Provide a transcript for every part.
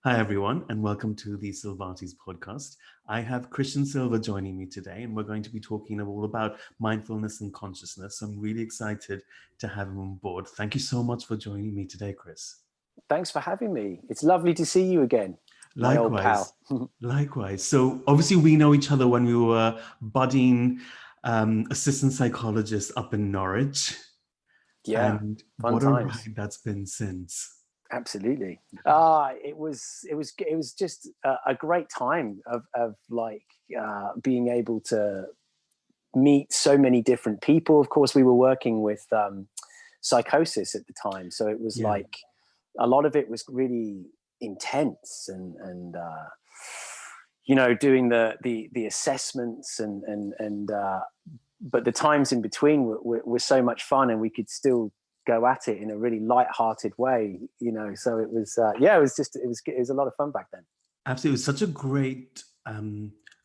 Hi, everyone, and welcome to the Silvati's podcast. I have Christian Silva joining me today, and we're going to be talking all about mindfulness and consciousness. I'm really excited to have him on board. Thank you so much for joining me today, Chris. Thanks for having me. It's lovely to see you again, my old Likewise, pal. likewise. So obviously we know each other when we were budding assistant psychologists up in Norwich, Yeah, and fun what a times. ride that's been since. Absolutely. It was just a great time of being able to meet so many different people. Of course, we were working with psychosis at the time, so it was Yeah. like a lot of it was really intense and doing the assessments and but the times in between were so much fun, and we could still go at it in a really light-hearted way. So it was it was a lot of fun back then. Absolutely. It was such a great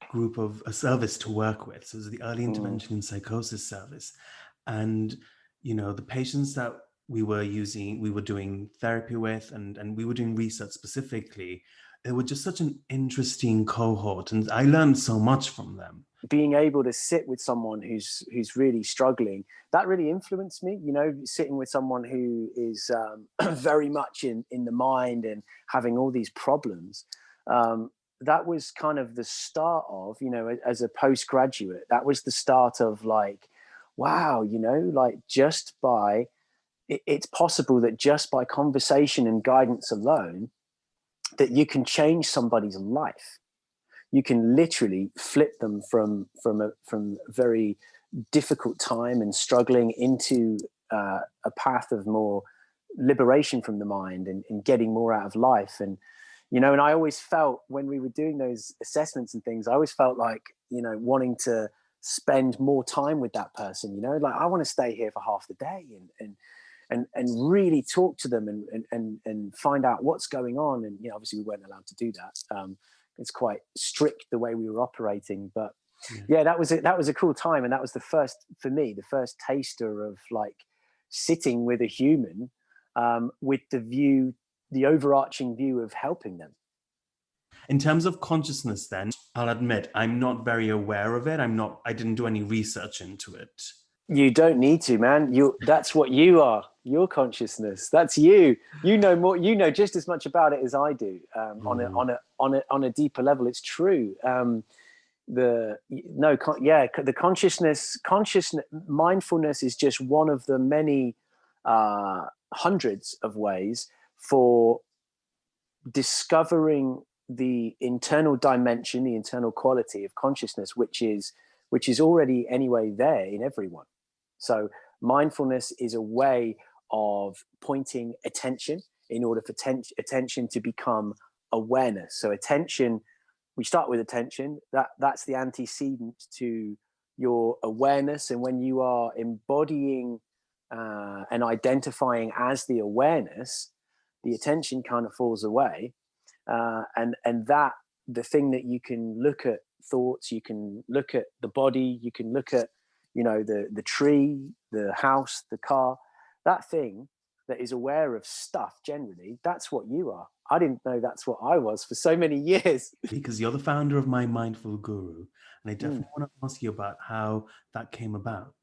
group of a service to work with. So it was the early Mm. intervention in psychosis service. And, the patients that we were doing therapy with, and we were doing research specifically, they were just such an interesting cohort. And I learned so much from them. Being able to sit with someone who's really struggling, that really influenced me. Sitting with someone who is very much in the mind and having all these problems. That was kind of the start of, as a postgraduate, that was the start of like, wow, like just by it's possible that just by conversation and guidance alone, that you can change somebody's life. You can literally flip them from very difficult time and struggling into a path of more liberation from the mind and getting more out of life. And I always felt when we were doing those assessments and things, I always felt like, wanting to spend more time with that person, like I want to stay here for half the day and really talk to them and find out what's going on. And, obviously we weren't allowed to do that. It's quite strict the way we were operating, but Yeah. yeah, that was it. That was a cool time. And that was for me, the first taster of like sitting with a human, with the overarching view of helping them. In terms of consciousness, then, I'll admit I'm not very aware of it. I didn't do any research into it. You don't need to, man. That's what you are. Your consciousness. That's you. You know more. You know just as much about it as I do. Mm. On a deeper level, it's true. The consciousness, mindfulness is just one of the many hundreds of ways for discovering the internal dimension, the internal quality of consciousness, which is already anyway there in everyone. So mindfulness is a way of pointing attention in order for attention to become awareness. So attention, we start with attention. That's the antecedent to your awareness. And when you are embodying and identifying as the awareness, the attention kind of falls away. And that the thing that you can look at thoughts, you can look at the body, you can look at the tree, the house, the car, that thing that is aware of stuff generally, that's what you are. I didn't know that's what I was for so many years. Because you're the founder of My Mindful Guru, and I Mm. definitely want to ask you about how that came about.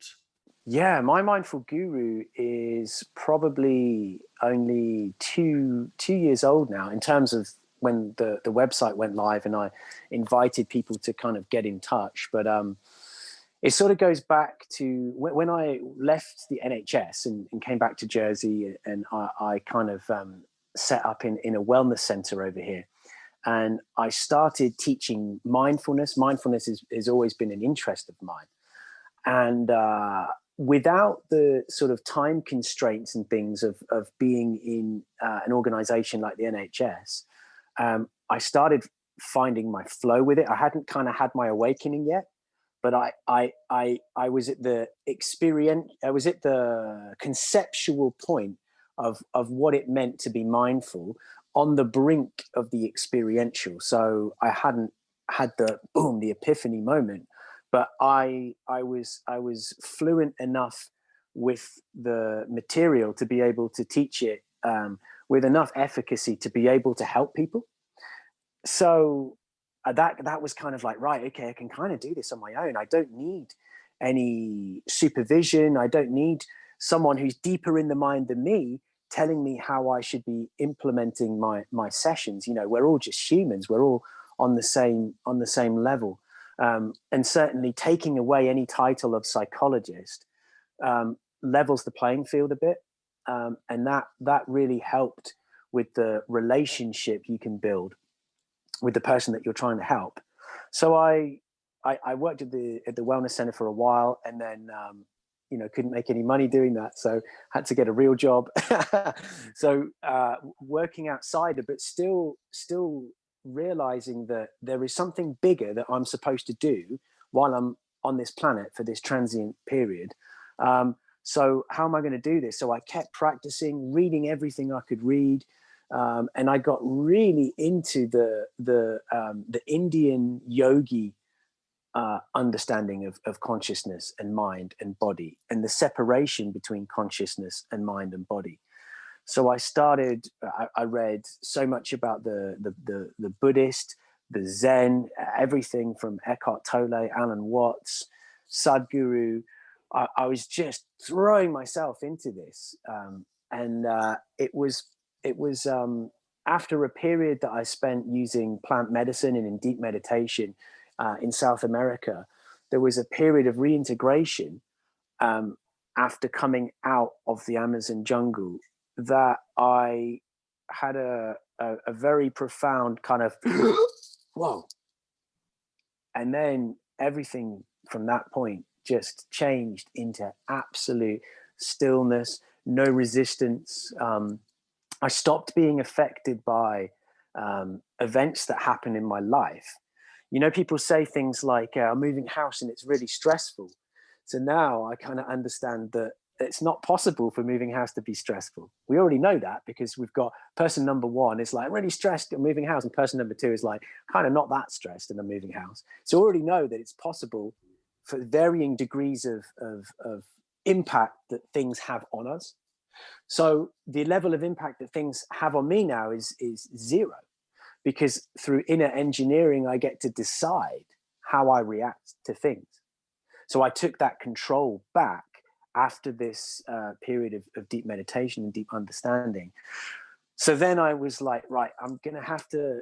Yeah, my mindful guru is probably only two years old now in terms of when the website went live and I invited people to kind of get in touch. But it sort of goes back to when I left the NHS and came back to Jersey, and I kind of set up in a wellness center over here. And I started teaching mindfulness. Mindfulness has always been an interest of mine. And without the sort of time constraints and things of being in an organization like the NHS, I started finding my flow with it. I hadn't kind of had my awakening yet, but I was at the experience. I was at the conceptual point of what it meant to be mindful on the brink of the experiential. So I hadn't had the epiphany moment, but I was fluent enough with the material to be able to teach it with enough efficacy to be able to help people. so that was kind of like, right, okay, I can kind of do this on my own. I don't need any supervision. I don't need someone who's deeper in the mind than me telling me how I should be implementing my sessions. You know, we're all just humans. We're all on the same level. And certainly taking away any title of psychologist levels the playing field a bit, and that really helped with the relationship you can build with the person that you're trying to help. So I worked at the wellness center for a while, and then couldn't make any money doing that, so had to get a real job. So working outside, but still realizing that there is something bigger that I'm supposed to do while I'm on this planet for this transient period. So how am I going to do this? So I kept practicing, reading everything I could read. And I got really into the Indian yogi understanding of consciousness and mind and body, and the separation between consciousness and mind and body. So I read so much about the Buddhist, the Zen, everything from Eckhart Tolle, Alan Watts, Sadhguru. I was just throwing myself into this, and it was after a period that I spent using plant medicine and in deep meditation in South America. There was a period of reintegration after coming out of the Amazon jungle that I had a very profound kind of whoa. And then everything from that point just changed into absolute stillness, no resistance. I stopped being affected by events that happen in my life. You know, people say things like, I'm moving house and it's really stressful. So now I kind of understand that it's not possible for moving house to be stressful. We already know that because we've got person number one is like really stressed at moving house, and person number two is like kind of not that stressed in a moving house. So we already know that it's possible for varying degrees of impact that things have on us. So the level of impact that things have on me now is zero, because through inner engineering, I get to decide how I react to things. So I took that control back after this period of deep meditation and deep understanding. So then I was like, right, I'm going to have to,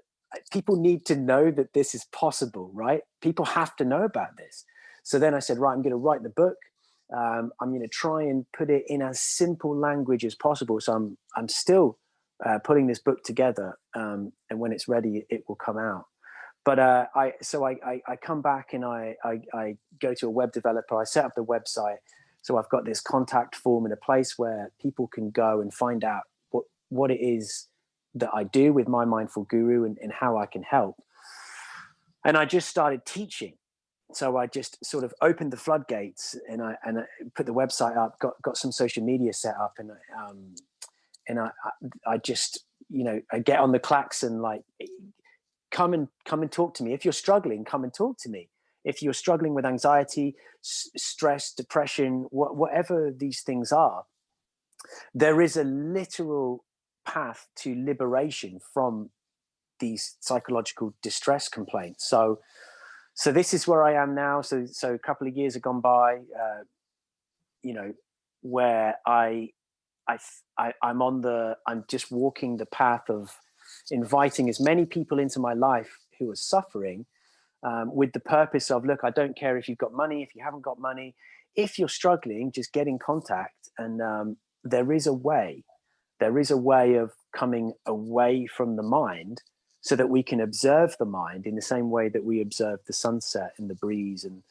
people need to know that this is possible, right? People have to know about this. So then I said, right, I'm going to write the book. I'm going to try and put it in as simple language as possible. So I'm still putting this book together, and when it's ready, it will come out. But I come back and I go to a web developer. I set up the website, so I've got this contact form in a place where people can go and find out what it is that I do with my Mindful Guru and how I can help. And I just started teaching. So I just sort of opened the floodgates, and I put the website up, got some social media set up, and I just, I get on the klaxon, like, come and talk to me. If you're struggling, come and talk to me. If you're struggling with anxiety, stress, depression, whatever these things are, there is a literal path to liberation from these psychological distress complaints. So this is where I am now. So a couple of years have gone by, where I'm just walking the path of inviting as many people into my life who are suffering, with the purpose of, look, I don't care if you've got money, if you haven't got money, if you're struggling, just get in contact. And there is a way of coming away from the mind so that we can observe the mind in the same way that we observe the sunset and the breeze and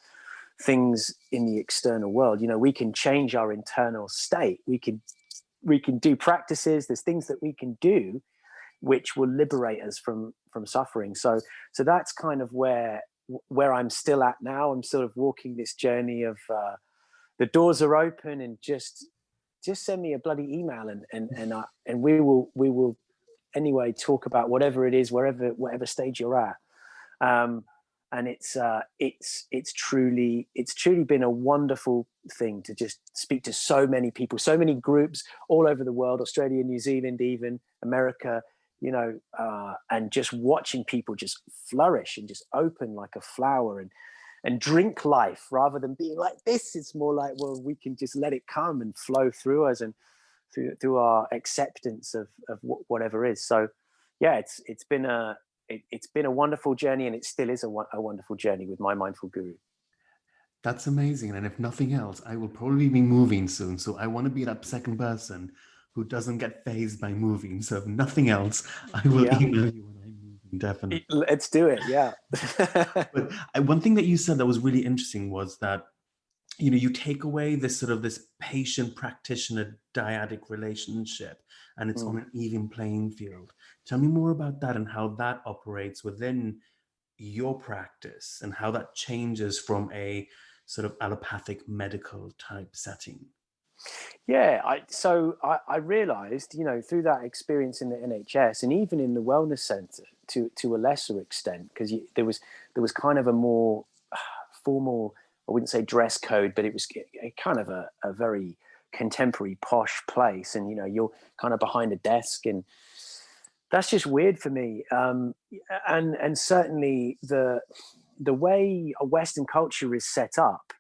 things in the external world. We can change our internal state. We can do practices. There's things that we can do which will liberate us from suffering. So that's kind of where I'm still at now. I'm sort of walking this journey of the doors are open, and just send me a bloody email, and we will anyway talk about whatever it is, whatever stage you're at. And it's truly been a wonderful thing to just speak to so many people, so many groups all over the world, Australia, New Zealand, even America, and just watching people just flourish and just open like a flower and drink life rather than being like this. It's more like, well, we can just let it come and flow through us and through our acceptance of whatever is. So yeah, it's been a wonderful journey, and it still is a wonderful journey with my mindful guru. That's amazing. And if nothing else, I will probably be moving soon. So I want to be that second person who doesn't get phased by moving. So if nothing else, I will Yeah, email you when I'm moving, definitely. let's do it. Yeah. But one thing that you said that was really interesting was that, you take away this patient practitioner dyadic relationship, and it's on Mm. an even playing field. Tell me more about that and how that operates within your practice and how that changes from a sort of allopathic medical type setting. Yeah, I realized, through that experience in the NHS and even in the wellness center to a lesser extent, because there was kind of a more formal, I wouldn't say dress code, but it was a kind of a very contemporary posh place, and you're kind of behind a desk, and that's just weird for me. And certainly the way a Western culture is set up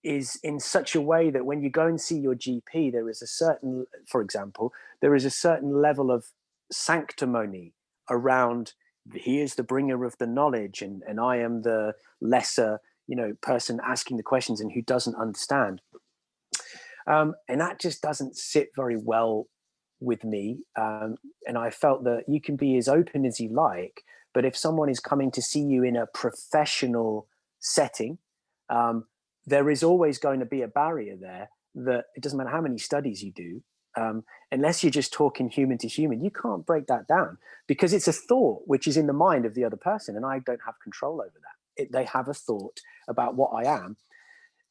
is in such a way that when you go and see your GP, for example, there is a certain level of sanctimony around, he is the bringer of the knowledge, and I am the lesser, person asking the questions and who doesn't understand. And that just doesn't sit very well with me. And I felt that you can be as open as you like, but if someone is coming to see you in a professional setting, um, there is always going to be a barrier there, that it doesn't matter how many studies you do. Unless you're just talking human to human, you can't break that down, because it's a thought which is in the mind of the other person, and I don't have control over that. They have a thought about what I am,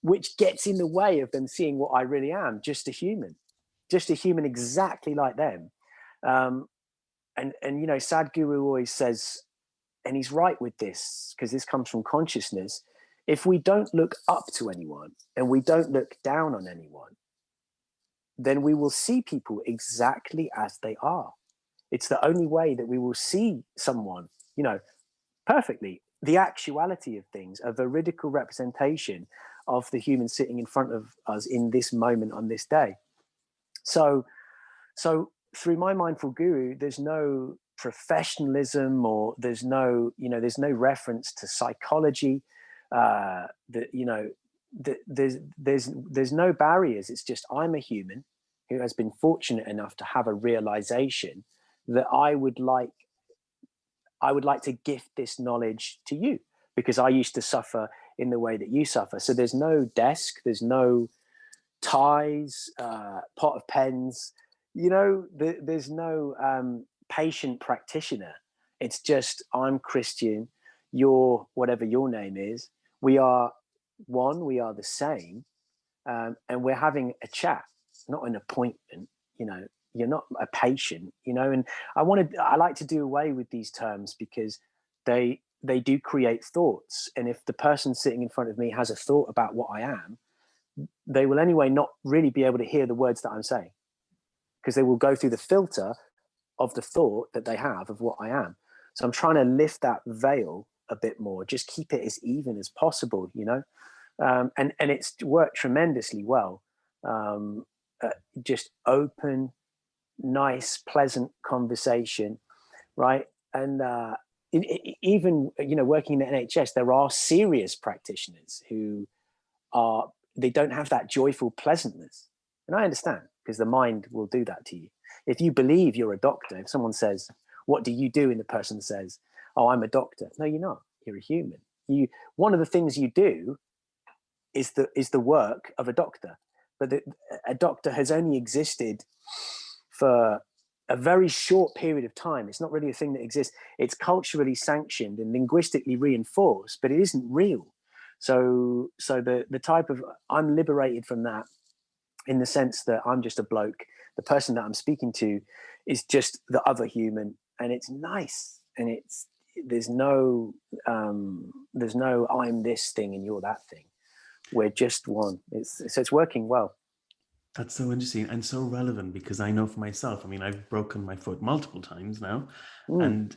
which gets in the way of them seeing what I really am, just a human exactly like them. Um, and Sadhguru always says, and he's right with this, because this comes from consciousness, if we don't look up to anyone and we don't look down on anyone, then we will see people exactly as they are. It's the only way that we will see someone, perfectly. The actuality of things, a veridical representation of the human sitting in front of us in this moment on this day. So through my mindful guru, there's no professionalism, or there's no reference to psychology. There's no barriers. It's just, I'm a human who has been fortunate enough to have a realization that I would like to gift this knowledge to you, because I used to suffer in the way that you suffer. So there's no desk, there's no ties, pot of pens, there's no patient practitioner. It's just, I'm Christian, you're whatever your name is. We are one, we are the same, and we're having a chat, not an appointment. You're not a patient, and I like to do away with these terms, because they do create thoughts. And if the person sitting in front of me has a thought about what I am, they will anyway not really be able to hear the words that I'm saying, because they will go through the filter of the thought that they have of what I am. So I'm trying to lift that veil a bit more, just keep it as even as possible, and it's worked tremendously well. Just open, nice, pleasant conversation, right? And even working in the NHS, there are serious practitioners who they don't have that joyful pleasantness, and I understand, because the mind will do that to you. If you believe you're a doctor, if someone says, "What do you do?" and the person says, "Oh, I'm a doctor," no, you're not. You're a human. One of the things you do is the work of a doctor, but a doctor has only existed for a very short period of time. It's not really a thing that exists. It's culturally sanctioned and linguistically reinforced, but it isn't real. So the type of, I'm liberated from that, in the sense that I'm just a bloke. The person that I'm speaking to is just the other human, and it's nice. And there's no I'm this thing and you're that thing. We're just one. So it's working well. That's so interesting and so relevant because I know for myself, I mean, I've broken my foot multiple times now. Mm, And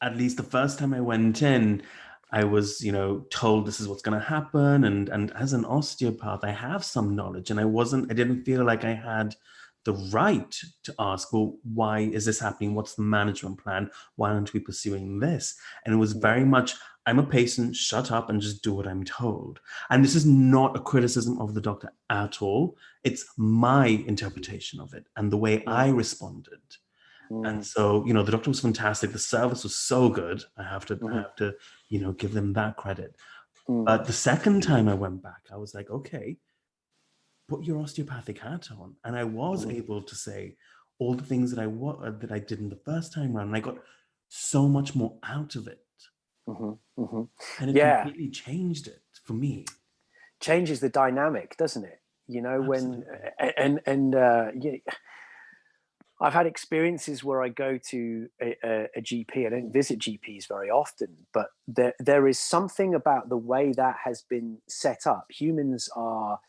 at least the first time I went in, I was, told this is what's going to happen. And as an osteopath, I have some knowledge, and I didn't feel like I had the right to ask, well, why is this happening? What's the management plan? Why aren't we pursuing this? And it was yeah. very much, I'm a patient, shut up and just do what I'm told. And this is not a criticism of the doctor at all. It's my interpretation of it and the way Mm, I responded. And mm, so, the doctor was fantastic. The service was so good. I mhm, have to, give them that credit. mm, But the second time I went back, I was like, okay, put your osteopathic hat on. And I was mhm, able to say all the things that I did in the first time round. And I got so much more out of it. mhm, mhm. And it Yeah, completely changed it for me. changes the dynamic, doesn't it? When Absolutely. and yeah, I've had experiences where I go to a GP. I don't visit GPs very often, but there is something about the way that has been set up. Humans are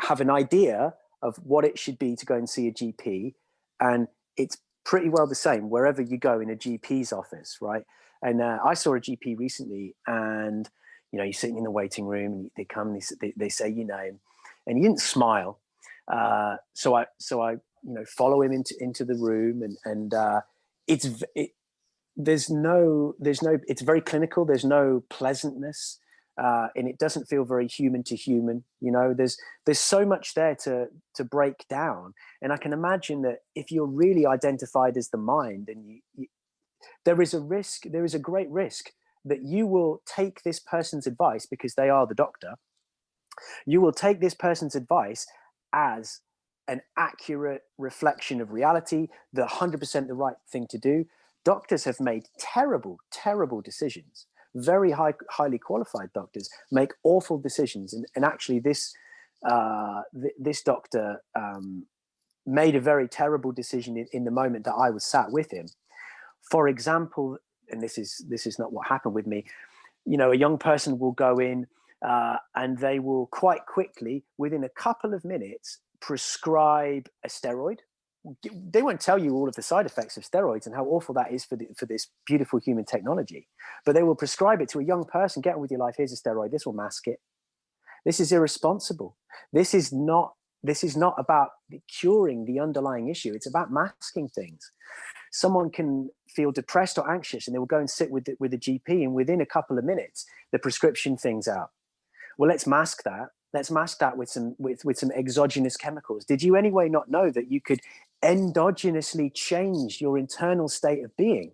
have an idea of what it should be to go and see a GP, and it's pretty well the same wherever you go in a GP's office, right? And I saw a GP recently, and you're sitting in the waiting room, and they come, and they say your name, and he didn't smile. So I follow him into the room, and it's it, there's no it's very clinical. There's no pleasantness, and it doesn't feel very human to human. There's so much there to break down, and I can imagine that if you're really identified as the mind, and there is a risk, there is a great risk that you will take this person's advice because they are the doctor. You will take this person's advice as an accurate reflection of reality, the 100% the right thing to do. Doctors have made terrible, terrible decisions. Very highly qualified doctors make awful decisions, and actually, this doctor made a very terrible decision in the moment that I was sat with him. For example, and this is not what happened with me. A young person will go in, and they will quite quickly, within a couple of minutes, prescribe a steroid. They won't tell you all of the side effects of steroids and how awful that is for this beautiful human technology, but they will prescribe it to a young person. Get on with your life. Here's a steroid. This will mask it. This is irresponsible. This is not. This is not about curing the underlying issue. It's about masking things. Someone can feel depressed or anxious, and they will go and sit with the GP, and within a couple of minutes, the prescription thing's out. Well, let's mask that. Let's mask that with some exogenous chemicals. Did you anyway not know that you could endogenously change your internal state of being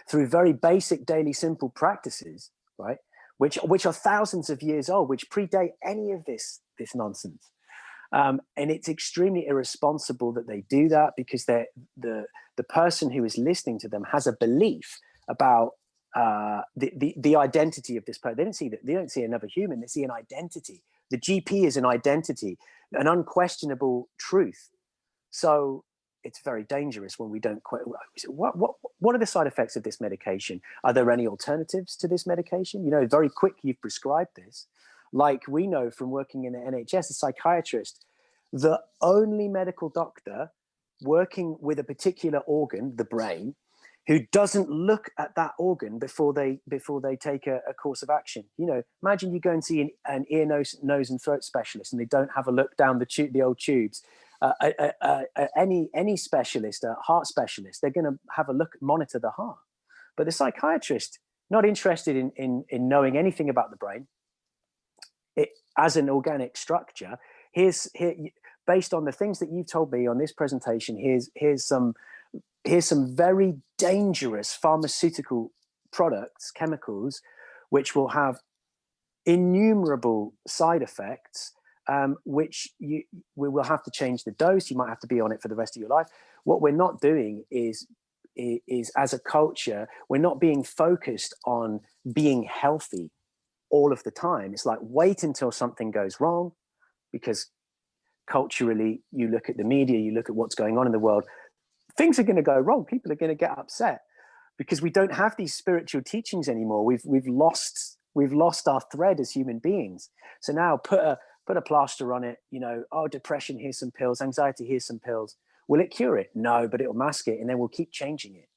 through very basic daily simple practices, right? Which are thousands of years old, which predate any of this nonsense. And it's extremely irresponsible that they do that, because the person who is listening to them has a belief about the identity of this person. They don't see another human. They see an identity. The GP is an identity, an unquestionable truth. So it's very dangerous when we don't quite. What are the side effects of this medication? Are there any alternatives to this medication? Very quick, you've prescribed this. Like we know from working in the NHS, a psychiatrist, the only medical doctor working with a particular organ, the brain, who doesn't look at that organ before they take a course of action. Imagine you go and see an ear, nose and throat specialist, and they don't have a look down the old tubes. Any specialist, a heart specialist, they're going to have a look, monitor the heart. But the psychiatrist, not interested in knowing anything about the brain as an organic structure. Based on the things that you've told me on this presentation, here's some very dangerous pharmaceutical products, chemicals, which will have innumerable side effects, which we will have to change the dose. You might have to be on it for the rest of your life. What we're not doing is as a culture, we're not being focused on being healthy all of the time. It's like, wait until something goes wrong, because culturally, you look at the media, you look at what's going on in the world, things are going to go wrong. People are going to get upset because we don't have these spiritual teachings anymore. We've lost our thread as human beings. So now put put a plaster on it, oh, depression, here's some pills, anxiety, here's some pills. Will it cure it? No, but it'll mask it, and then we'll keep changing it.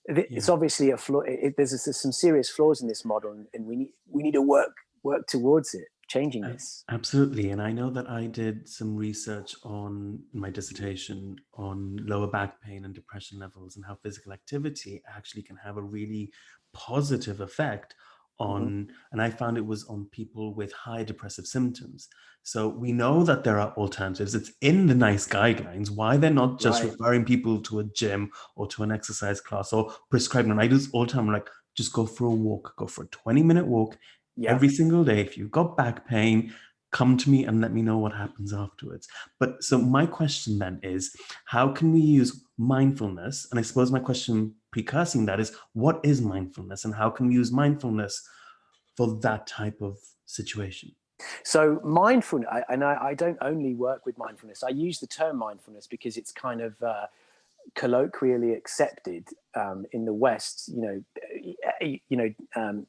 It's Yeah. obviously a flaw. There's some serious flaws in this model, and we need to work towards it, changing this. Absolutely. And I know that I did some research on my dissertation on lower back pain and depression levels and how physical activity actually can have a really positive effect Mm-hmm. on, and I found it was on people with high depressive symptoms. So we know that there are alternatives. It's in the NICE guidelines. Why they're not just Right. referring people to a gym or to an exercise class or prescribing, and I do this all the time, I'm like, just go for a walk, go for a 20-minute walk Yeah. every single day. If you've got back pain, come to me and let me know what happens afterwards. But so my question then is, how can we use mindfulness? And I suppose my question precursing that is, what is mindfulness and how can we use mindfulness for that type of situation? So mindfulness, and I don't only work with mindfulness. I use the term mindfulness because it's kind of colloquially accepted in the West.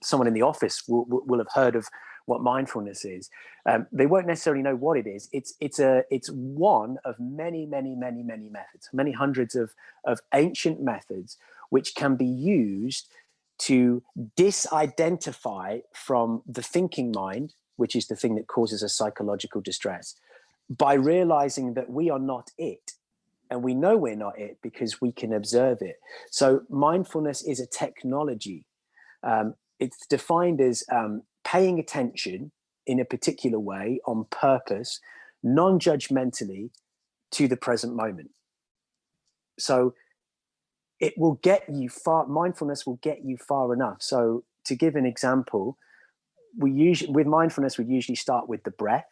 Someone in the office will have heard of what mindfulness is. They won't necessarily know what it is. It's one of many methods, many hundreds of ancient methods which can be used to disidentify from the thinking mind, which is the thing that causes us psychological distress, by realizing that we are not it. And we know we're not it because we can observe it. So mindfulness is a technology. It's defined as paying attention in a particular way on purpose, non-judgmentally, to the present moment. So it will get you far. Mindfulness will get you far enough. So to give an example, with mindfulness, we usually start with the breath.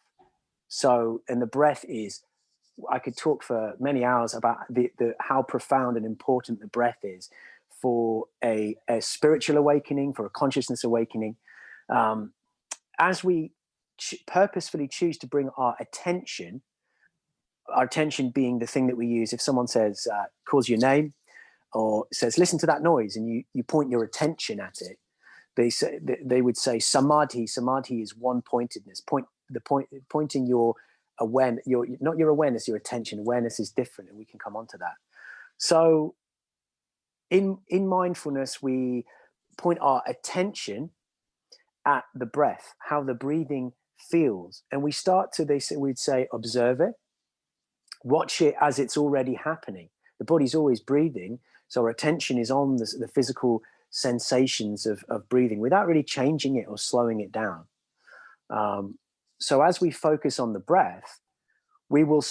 So, and the breath is, I could talk for many hours about how profound and important the breath is for a spiritual awakening, for a consciousness awakening. As we purposefully choose to bring our attention being the thing that we use. If someone says, calls your name or says, listen to that noise, and you point your attention at it, they would say samadhi. Samadhi is one pointedness. Pointing your awareness, not your awareness, your attention. Awareness is different, and we can come on to that. So in mindfulness, we point our attention at the breath, how the breathing feels, and we start to, we'd say, observe it, watch it as it's already happening. The body's always breathing, so our attention is on the physical sensations of breathing without really changing it or slowing it down. So as we focus on the breath, we will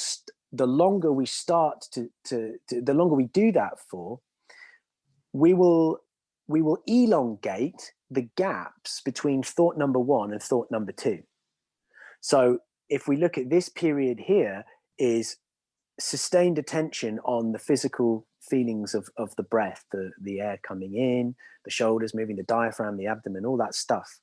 the longer we start the longer we do that for, we will elongate the gaps between thought number one and thought number two. So if we look at this period here, is sustained attention on the physical feelings of the breath, the air coming in, the shoulders moving, the diaphragm, the abdomen, all that stuff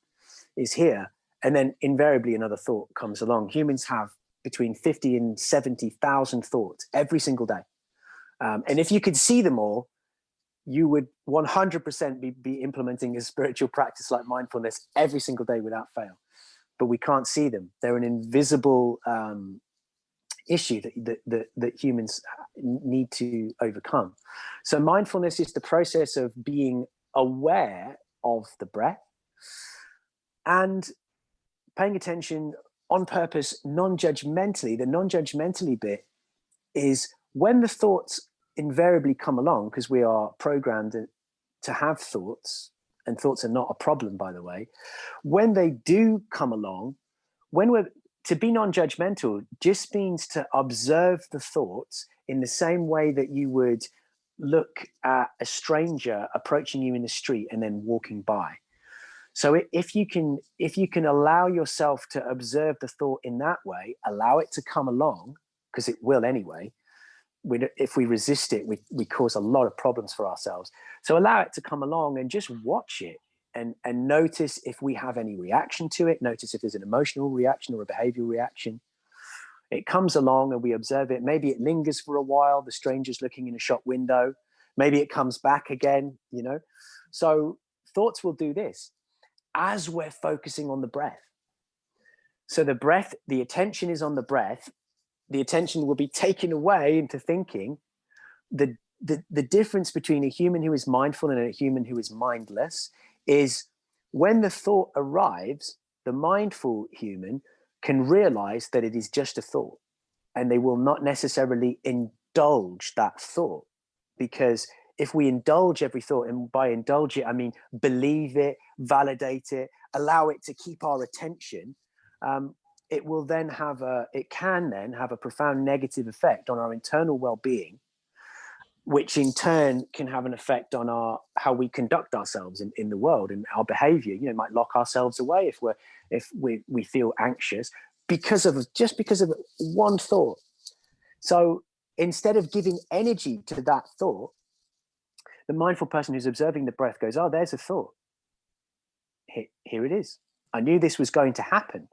is here. And then invariably another thought comes along. Humans have between 50 and 70,000 thoughts every single day. And if you could see them all, you would 100% be implementing a spiritual practice like mindfulness every single day without fail. But we can't see them. They're an invisible issue that humans need to overcome. So mindfulness is the process of being aware of the breath and paying attention on purpose, non-judgmentally. The non-judgmentally bit is when the thoughts invariably come along, because we are programmed to have thoughts, and thoughts are not a problem, by the way. When they do come along, to be non-judgmental just means to observe the thoughts in the same way that you would look at a stranger approaching you in the street and then walking by. So if you can allow yourself to observe the thought in that way, allow it to come along, because it will anyway. If we resist it, we cause a lot of problems for ourselves. So allow it to come along and just watch it. And notice if we have any reaction to it. Notice if there's an emotional reaction or a behavioral reaction. It comes along and we observe it. Maybe it lingers for a while. The stranger's looking in a shop window. Maybe it comes back again, So thoughts will do this as we're focusing on the breath. So the breath, the attention is on the breath. The attention will be taken away into thinking. The difference between a human who is mindful and a human who is mindless is when the thought arrives, the mindful human can realize that it is just a thought, and they will not necessarily indulge that thought. Because if we indulge every thought, and by indulge it, I mean believe it, validate it, allow it to keep our attention, it can then have a profound negative effect on our internal well-being, which in turn can have an effect on how we conduct ourselves in the world and our behavior. You know, might lock ourselves away if we feel anxious because of one thought. So instead of giving energy to that thought, the mindful person who's observing the breath goes, oh, there's a thought. Here it is. I knew this was going to happen.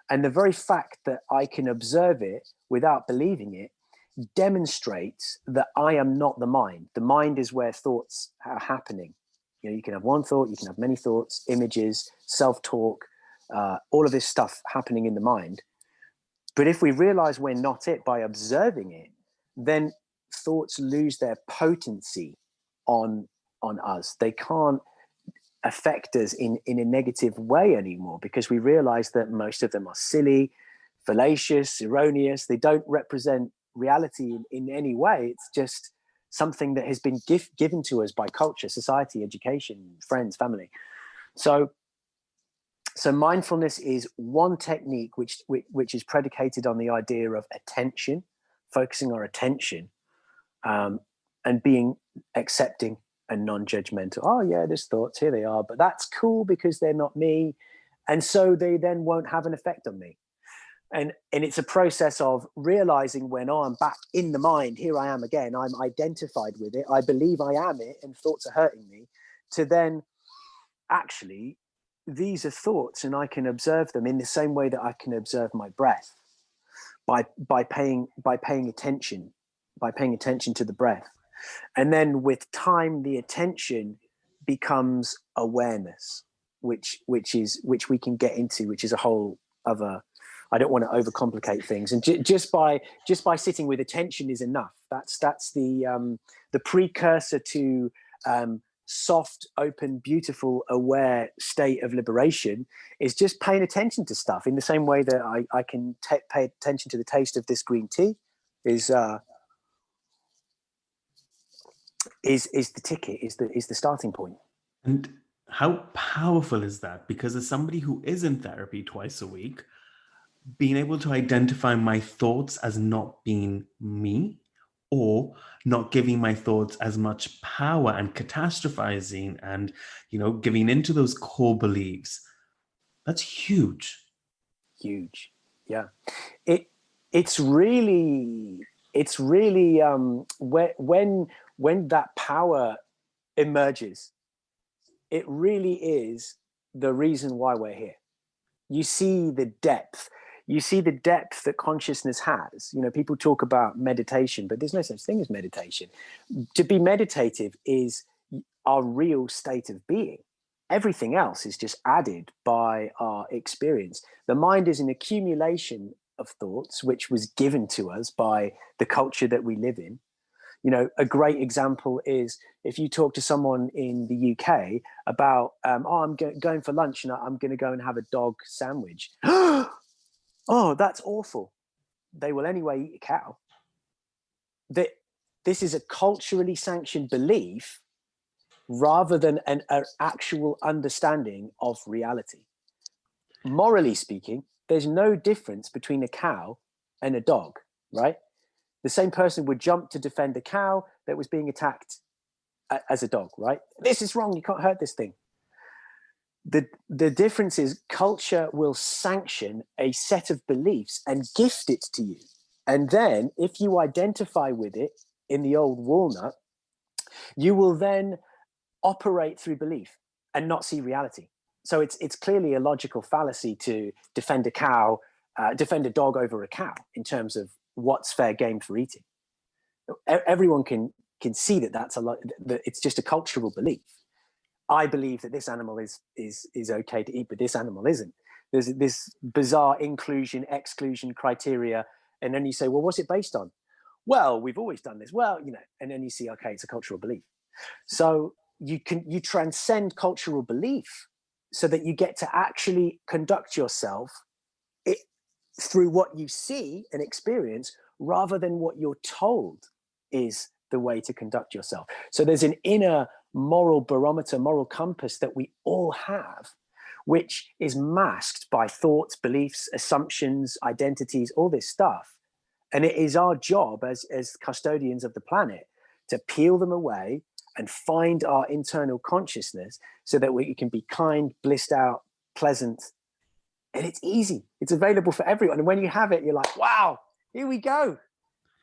And the very fact that I can observe it without believing it demonstrates that I am not the mind. The mind is where thoughts are happening. You know, you can have one thought, you can have many thoughts, images, self-talk, all of this stuff happening in the mind. But if we realize we're not it by observing it, then thoughts lose their potency on us. They can't affect us in a negative way anymore, because we realize that most of them are silly, fallacious, erroneous. They don't represent reality in any way. It's just something that has been given to us by culture, society, education, friends, family. So mindfulness is one technique which is predicated on the idea of attention, focusing our attention, and being accepting and non-judgmental. Oh yeah, there's thoughts, here they are, but that's cool because they're not me, and so they then won't have an effect on me. And it's a process of realizing when, oh, I'm back in the mind, here I am again, I'm identified with it, I believe I am it, and thoughts are hurting me, to then actually, these are thoughts and I can observe them in the same way that I can observe my breath, by paying attention to the breath. And then with time, the attention becomes awareness, which we can get into, which is a whole other. I don't want to overcomplicate things, and just by sitting with attention is enough. That's the precursor to soft, open, beautiful, aware state of liberation, is just paying attention to stuff in the same way that I can pay attention to the taste of this green tea is the ticket, is the starting point. And how powerful is that? Because as somebody who is in therapy twice a week, being able to identify my thoughts as not being me, or not giving my thoughts as much power and catastrophizing and, giving into those core beliefs, that's huge. Huge. Yeah. It's really when that power emerges, it really is the reason why we're here. You see the depth that consciousness has. People talk about meditation, but there's no such thing as meditation. To be meditative is our real state of being. Everything else is just added by our experience. The mind is an accumulation of thoughts, which was given to us by the culture that we live in. A great example is if you talk to someone in the UK about, I'm going for lunch and I'm going to go and have a dog sandwich. Oh, that's awful. They will anyway eat a cow. This is a culturally sanctioned belief rather than an actual understanding of reality. Morally speaking, there's no difference between a cow and a dog, right? The same person would jump to defend a cow that was being attacked as a dog, right? This is wrong. You can't hurt this thing. The difference is culture will sanction a set of beliefs and gift it to you. And then if you identify with it in the old walnut, you will then operate through belief and not see reality. So it's clearly a logical fallacy to defend a dog over a cow in terms of what's fair game for eating. Everyone can see that it's just a cultural belief. I believe that this animal is okay to eat, but this animal isn't. there's this bizarre inclusion exclusion criteria, and then you say, well, what's it based on? Well, we've always done this. Well, and then you see, okay, it's a cultural belief. So you transcend cultural belief so that you get to actually conduct yourself through what you see and experience rather than what you're told is the way to conduct yourself. So there's an inner moral barometer, moral compass that we all have, which is masked by thoughts, beliefs, assumptions, identities, all this stuff. And it is our job as custodians of the planet to peel them away and find our internal consciousness so that we can be kind, blissed out, pleasant. And it's easy. It's available for everyone. And when you have it, you're like, wow, here we go.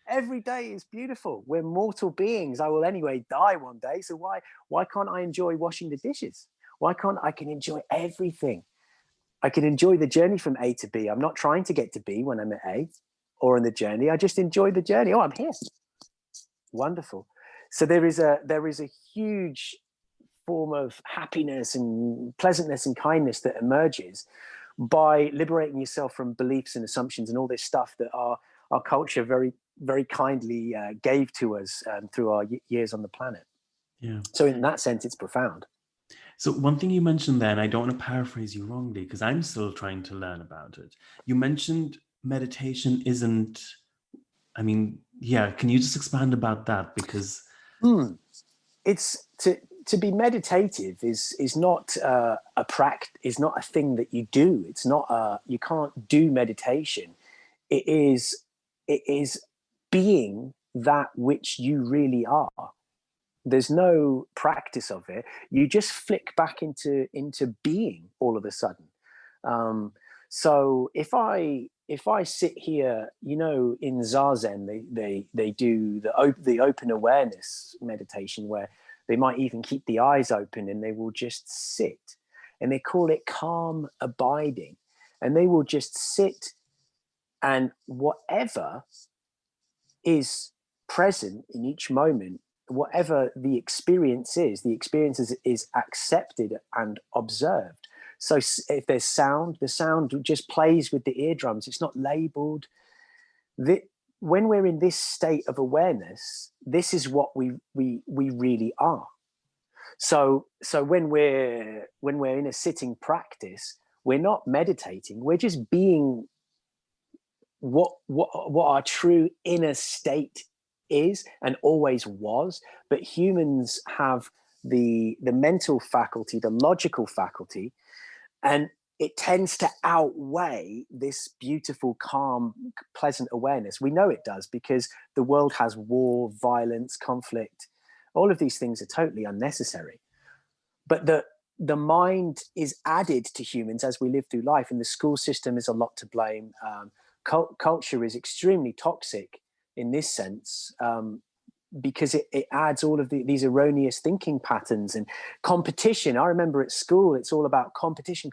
Every day is beautiful. We're mortal beings. I will anyway die one day. So why can't I enjoy washing the dishes? Why can't I can enjoy everything? I can enjoy the journey from A to B. I'm not trying to get to B when I'm at A or on the journey. I just enjoy the journey. Oh, I'm here. Wonderful. So there is a huge form of happiness and pleasantness and kindness that emerges by liberating yourself from beliefs and assumptions and all this stuff that our culture very, very kindly gave to us through our years on the planet. Yeah. So in that sense, it's profound. So one thing you mentioned then, I don't want to paraphrase you wrongly because I'm still trying to learn about it. You mentioned meditation isn't, can you just expand about that? Because it's to be meditative is not is not a thing that you do. It's not you can't do meditation. It is being that which you really are. There's no practice of it. You just flick back into being all of a sudden. So if I sit here, in Zazen, they do the open awareness meditation where they might even keep the eyes open and they will just sit, and they call it calm abiding, and they will just sit, and whatever is present in each moment, whatever the experience is accepted and observed. So if there's sound, the sound just plays with the eardrums. It's not labeled. When we're in this state of awareness, this is what we really are. So when we're in a sitting practice, we're not meditating. We're just being what our true inner state is and always was. But humans have the mental faculty, the logical faculty, and it tends to outweigh this beautiful, calm, pleasant awareness. We know it does because the world has war, violence, conflict. All of these things are totally unnecessary. But the mind is added to humans as we live through life, and the school system is a lot to blame. Culture is extremely toxic in this sense, because it adds all of these erroneous thinking patterns and competition. I remember at school, it's all about competition.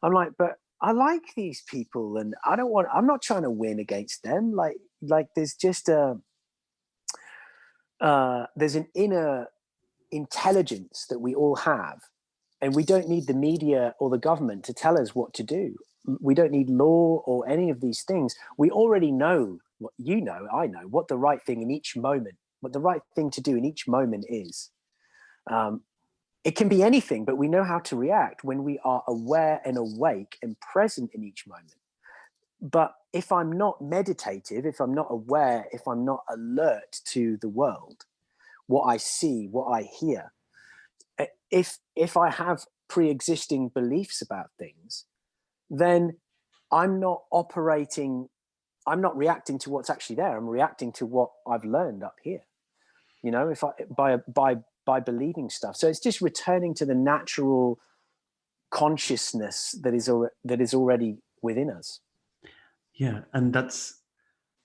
I'm like, but I like these people and I'm not trying to win against them. Like there's just there's an inner intelligence that we all have, and we don't need the media or the government to tell us what to do. We don't need law or any of these things. We already know what I know what the right thing in each moment, what the right thing to do in each moment is. It can be anything, but we know how to react when we are aware and awake and present in each moment. But if I'm not meditative, if I'm not aware, if I'm not alert to the world, what I see, what I hear, if I have pre-existing beliefs about things, then I'm not reacting to what's actually there. I'm reacting to what I've learned up here, if by believing stuff. So it's just returning to the natural consciousness that is already within us. Yeah, and that's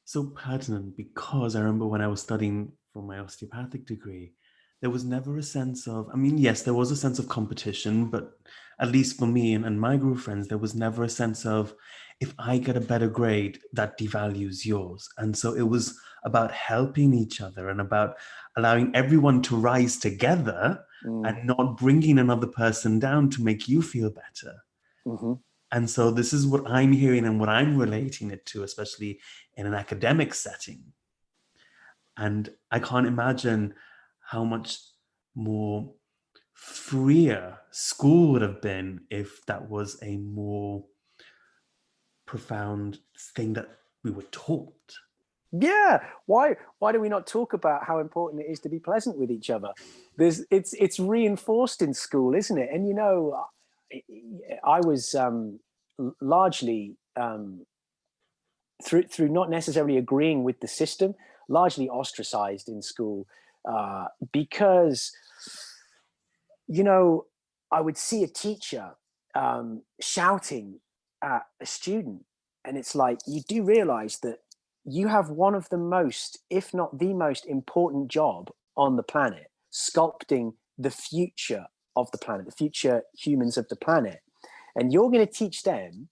so pertinent because I remember when I was studying for my osteopathic degree, there was never a sense of, yes, there was a sense of competition, but at least for me and my group of friends, there was never a sense of, if I get a better grade, that devalues yours. And so it was about helping each other and about allowing everyone to rise together and not bringing another person down to make you feel better. Mm-hmm. And so this is what I'm hearing and what I'm relating it to, especially in an academic setting. And I can't imagine how much more freer school would have been if that was a more profound thing that we were taught. Yeah. Why do we not talk about how important it is to be pleasant with each other? It's reinforced in school, isn't it? And I was largely through not necessarily agreeing with the system, largely ostracized in school because I would see a teacher shouting at a student, and it's like, you do realize that you have one of the most, if not the most important job on the planet, sculpting the future of the planet, the future humans of the planet. And you're going to teach them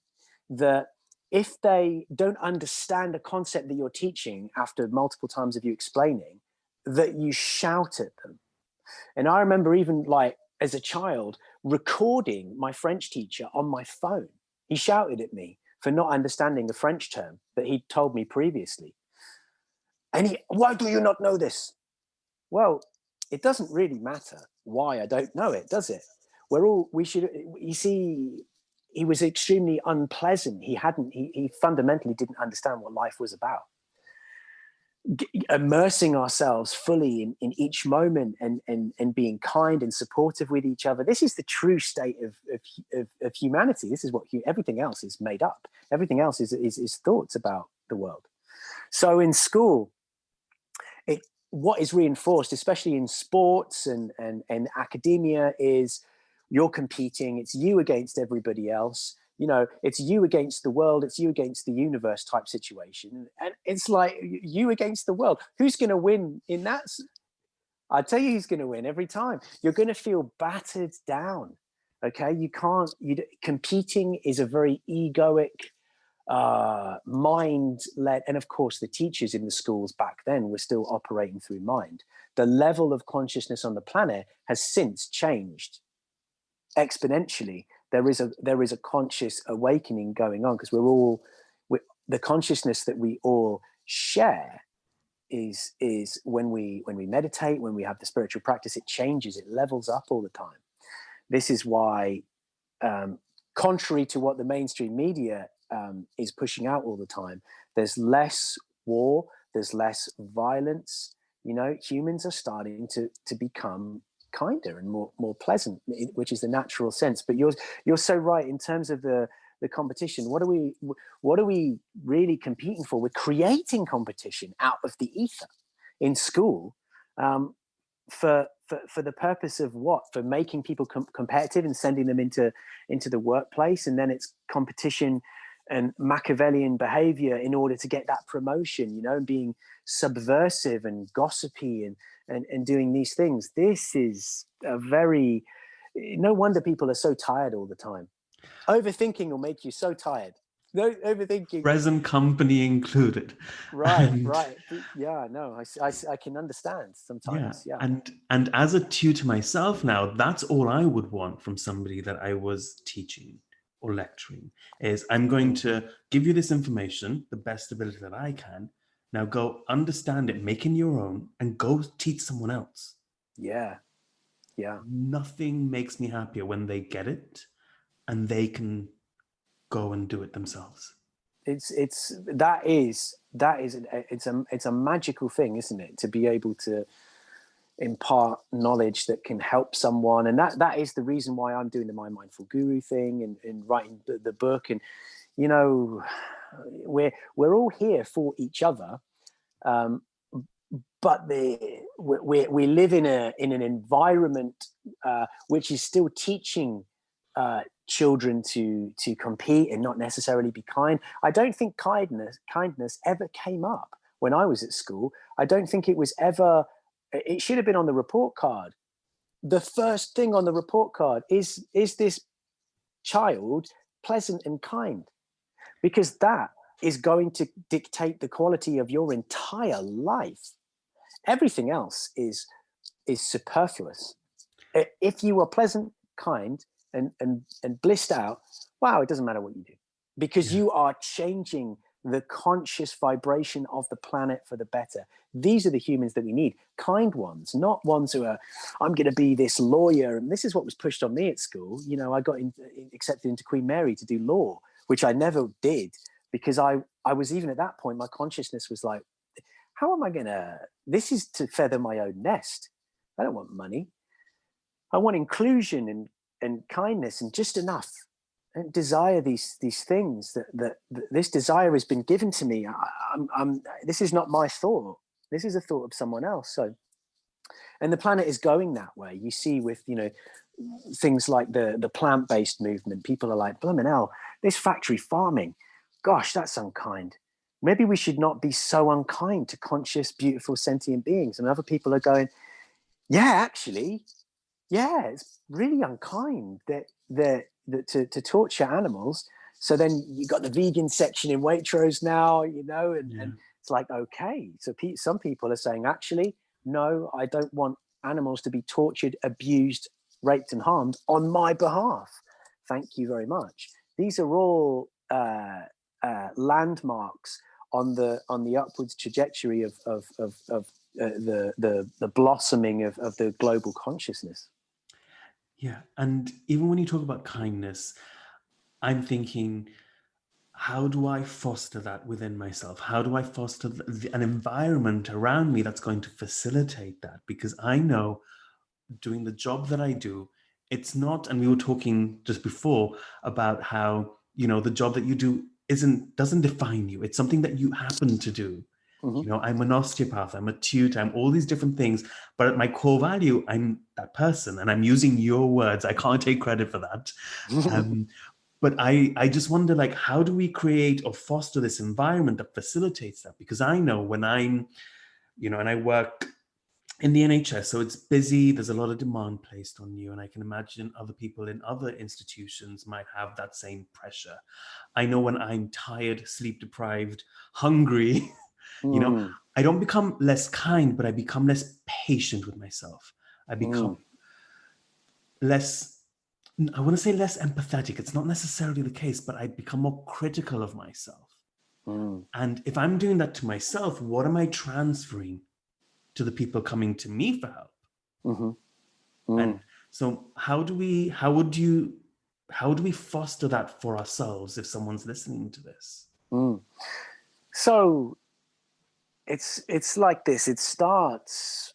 that if they don't understand a concept that you're teaching after multiple times of you explaining, that you shout at them. And I remember even like as a child recording my French teacher on my phone. He shouted at me for not understanding a French term that he'd told me previously. And why do you not know this? Well, it doesn't really matter why I don't know it, does it? You see, he was extremely unpleasant. He fundamentally didn't understand what life was about. Immersing ourselves fully in each moment and being kind and supportive with each other. This is the true state of humanity. This is what everything else is made up. Everything else is thoughts about the world. So in school, what is reinforced, especially in sports and academia, is you're competing. It's you against everybody else. It's you against the world. It's you against the universe type situation. And it's like you against the world. Who's going to win in that? I tell you, who's going to win every time. You're going to feel battered down. Okay. Competing is a very egoic, mind-led, and of course the teachers in the schools back then were still operating through mind. The level of consciousness on the planet has since changed exponentially. There is a conscious awakening going on, because the consciousness that we all share is when we meditate, when we have the spiritual practice, it changes, it levels up all the time. This is why, contrary to what the mainstream media is pushing out all the time, there's less war, there's less violence. Humans are starting to become kinder and more pleasant, which is the natural sense. But you're so right in terms of the competition. What are we really competing for? We're creating competition out of the ether in school, for the purpose of what? For making people competitive and sending them into the workplace, and then it's competition and Machiavellian behavior in order to get that promotion, and being subversive and gossipy and doing these things. This is no wonder people are so tired all the time. Overthinking will make you so tired. No, overthinking. Present company included. Right. Yeah, no, I can understand sometimes. Yeah. And as a tutor myself now, that's all I would want from somebody that I was teaching or lecturing, is I'm going to give you this information, the best ability that I can. Now go understand it, make it your own, and go teach someone else. Yeah. Nothing makes me happier when they get it and they can go and do it themselves. It's a magical thing, isn't it, to be able to impart knowledge that can help someone. And that is the reason why I'm doing the My Mindful Guru thing and writing the book. And we're all here for each other, but we live in an environment which is still teaching children to compete and not necessarily be kind. I don't think kindness ever came up when I was at school. I don't think it was ever. It should have been on the report card. The first thing on the report card is this child pleasant and kind, because that is going to dictate the quality of your entire life. Everything else is superfluous. If you are pleasant, kind, and blissed out, wow, it doesn't matter what you do, because Yeah. you are changing the conscious vibration of the planet for the better. These are the humans that we need, kind ones, not ones who are, I'm going to be this lawyer. And this is what was pushed on me at school. You know, I got accepted into Queen Mary to do law, which I never did, because I was, even at that point, my consciousness was like, how am I going to, this is to feather my own nest. I don't want money. I want inclusion and kindness and just enough. I don't desire these things that this desire has been given to me. This is not my thought. This is a thought of someone else. So, and the planet is going that way. You see with, you know, things like the plant-based movement, people are like, blimmin' hell, this factory farming, gosh, that's unkind. Maybe we should not be so unkind to conscious, beautiful, sentient beings. And other people are going, yeah, actually, yeah, it's really unkind that to torture animals. So then you got the vegan section in Waitrose now, you know, Yeah. and it's like, okay. So some people are saying, actually, no, I don't want animals to be tortured, abused, raped, and harmed on my behalf. Thank you very much. These are all landmarks on the upwards trajectory of the blossoming of the global consciousness. Yeah. And even when you talk about kindness, I'm thinking, how do I foster that within myself? How do I foster an environment around me that's going to facilitate that? Because I know doing the job that I do, it's not, and we were talking just before about how, you know, the job that you do doesn't define you. It's something that you happen to do. Mm-hmm. You know, I'm an osteopath, I'm a tutor, I'm all these different things, but at my core value, I'm that person. And I'm using your words. I can't take credit for that. Um, but I just wonder, like, how do we create or foster this environment that facilitates that? Because I know when I'm, you know, and I work in the NHS, so it's busy, there's a lot of demand placed on you. And I can imagine other people in other institutions might have that same pressure. I know when I'm tired, sleep deprived, hungry, you know, Mm, I don't become less kind, but I become less patient with myself. I become mm, less, I want to say less empathetic. It's not necessarily the case, but I become more critical of myself. mm, And if I'm doing that to myself, what am I transferring to the people coming to me for help? mm-hmm, And mm, so how do we foster that for ourselves if someone's listening to this? mm. So it's like this. It starts